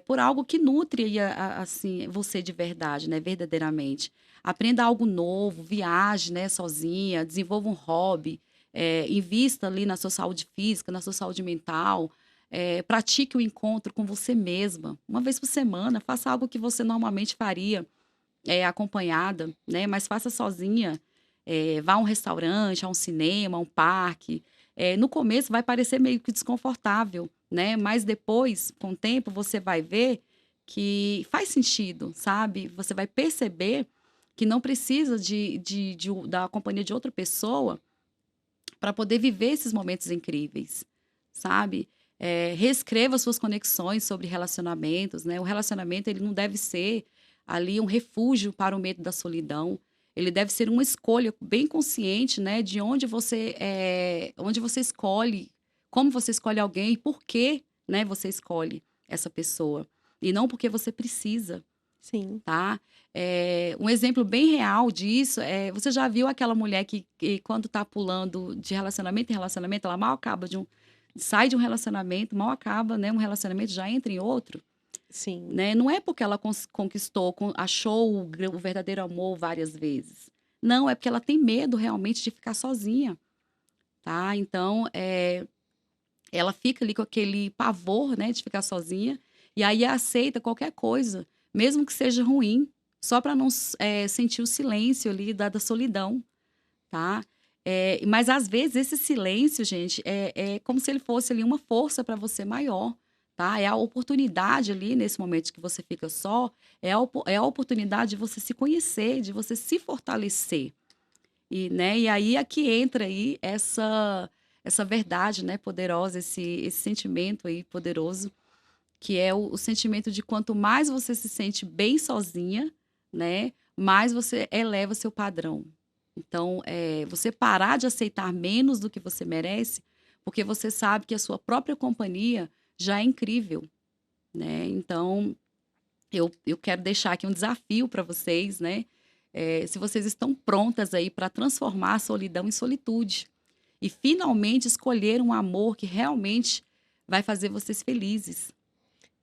por algo que nutre aí, assim, você de verdade, né? Verdadeiramente. Aprenda algo novo, viaje, né? Sozinha, desenvolva um hobby, invista ali na sua saúde física, na sua saúde mental. Pratique o encontro com você mesma. Uma vez por semana, faça algo que você normalmente faria acompanhada, né? Mas faça sozinha. Vá a um restaurante, a um cinema, a um parque. No começo vai parecer meio que desconfortável, né? Mas depois, com o tempo, você vai ver que faz sentido, sabe? Você vai perceber que não precisa da companhia de outra pessoa para poder viver esses momentos incríveis, sabe? Reescreva suas conexões sobre relacionamentos, né? O relacionamento ele não deve ser ali um refúgio para o medo da solidão. Ele deve ser uma escolha bem consciente, né? De onde você escolhe, como você escolhe alguém e por que, né? Você escolhe essa pessoa e não porque você precisa, Sim. tá? Um exemplo bem real disso você já viu aquela mulher que quando tá pulando de relacionamento em relacionamento, ela mal acaba sai de um relacionamento, mal acaba, né, um relacionamento, já entra em outro, Sim. né? Não é porque ela conquistou, achou o verdadeiro amor várias vezes. Não, é porque ela tem medo realmente de ficar sozinha, tá? Então, ela fica ali com aquele pavor, né, de ficar sozinha, e aí aceita qualquer coisa, mesmo que seja ruim, só para não sentir o silêncio ali da solidão, tá? Mas às vezes esse silêncio, gente, é como se ele fosse ali uma força para você maior, tá? É a oportunidade ali, nesse momento que você fica só, é a oportunidade de você se conhecer, de você se fortalecer. E aí aqui entra aí essa verdade, né, poderosa, esse sentimento aí poderoso, que é o sentimento de quanto mais você se sente bem sozinha, né, mais você eleva seu padrão. Então, você parar de aceitar menos do que você merece, porque você sabe que a sua própria companhia já é incrível, né? Então, eu quero deixar aqui um desafio para vocês, né? Se vocês estão prontas aí para transformar a solidão em solitude e finalmente escolher um amor que realmente vai fazer vocês felizes.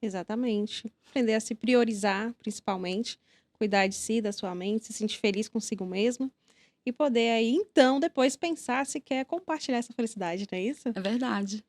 Exatamente. Aprender a se priorizar, principalmente, cuidar de si, da sua mente, se sentir feliz consigo mesma e poder aí, então, depois pensar se quer compartilhar essa felicidade, não é isso? É verdade.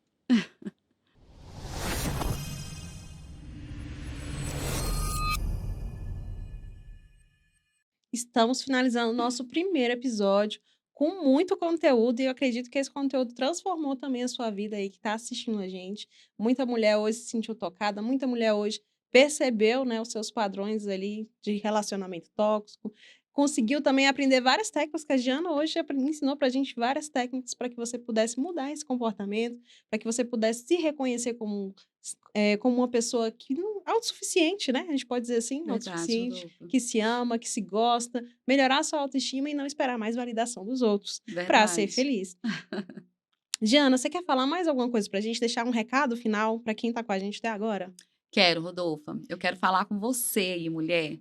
Estamos finalizando o nosso primeiro episódio com muito conteúdo e eu acredito que esse conteúdo transformou também a sua vida aí que está assistindo a gente. Muita mulher hoje se sentiu tocada, muita mulher hoje percebeu, né, os seus padrões ali de relacionamento tóxico. Conseguiu também aprender várias técnicas que a Giana hoje ensinou para a gente várias técnicas para que você pudesse mudar esse comportamento, para que você pudesse se reconhecer como uma pessoa que autossuficiente, né? A gente pode dizer assim, Verdade, autossuficiente, Rodolfo. que se ama, que se gosta, melhorar a sua autoestima e não esperar mais validação dos outros para ser Verdade. feliz. Giana, você quer falar mais alguma coisa pra gente? Deixar um recado final para quem tá com a gente até agora? Quero, Rodolfa. Eu quero falar com você aí, mulher.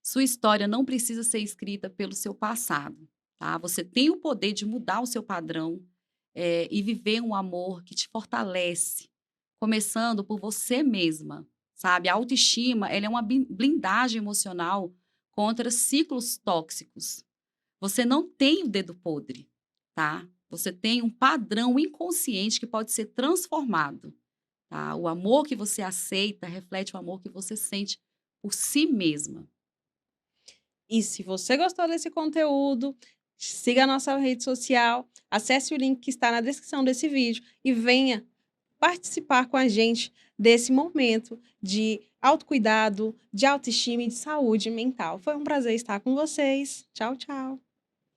Sua história não precisa ser escrita pelo seu passado, tá? Você tem o poder de mudar o seu padrão, e viver um amor que te fortalece, começando por você mesma, sabe? A autoestima, ela é uma blindagem emocional contra ciclos tóxicos. Você não tem o dedo podre, tá? Você tem um padrão inconsciente que pode ser transformado. Tá? O amor que você aceita reflete o amor que você sente por si mesma. E se você gostou desse conteúdo, siga a nossa rede social, acesse o link que está na descrição desse vídeo e venha participar com a gente desse momento de autocuidado, de autoestima e de saúde mental. Foi um prazer estar com vocês. Tchau, tchau.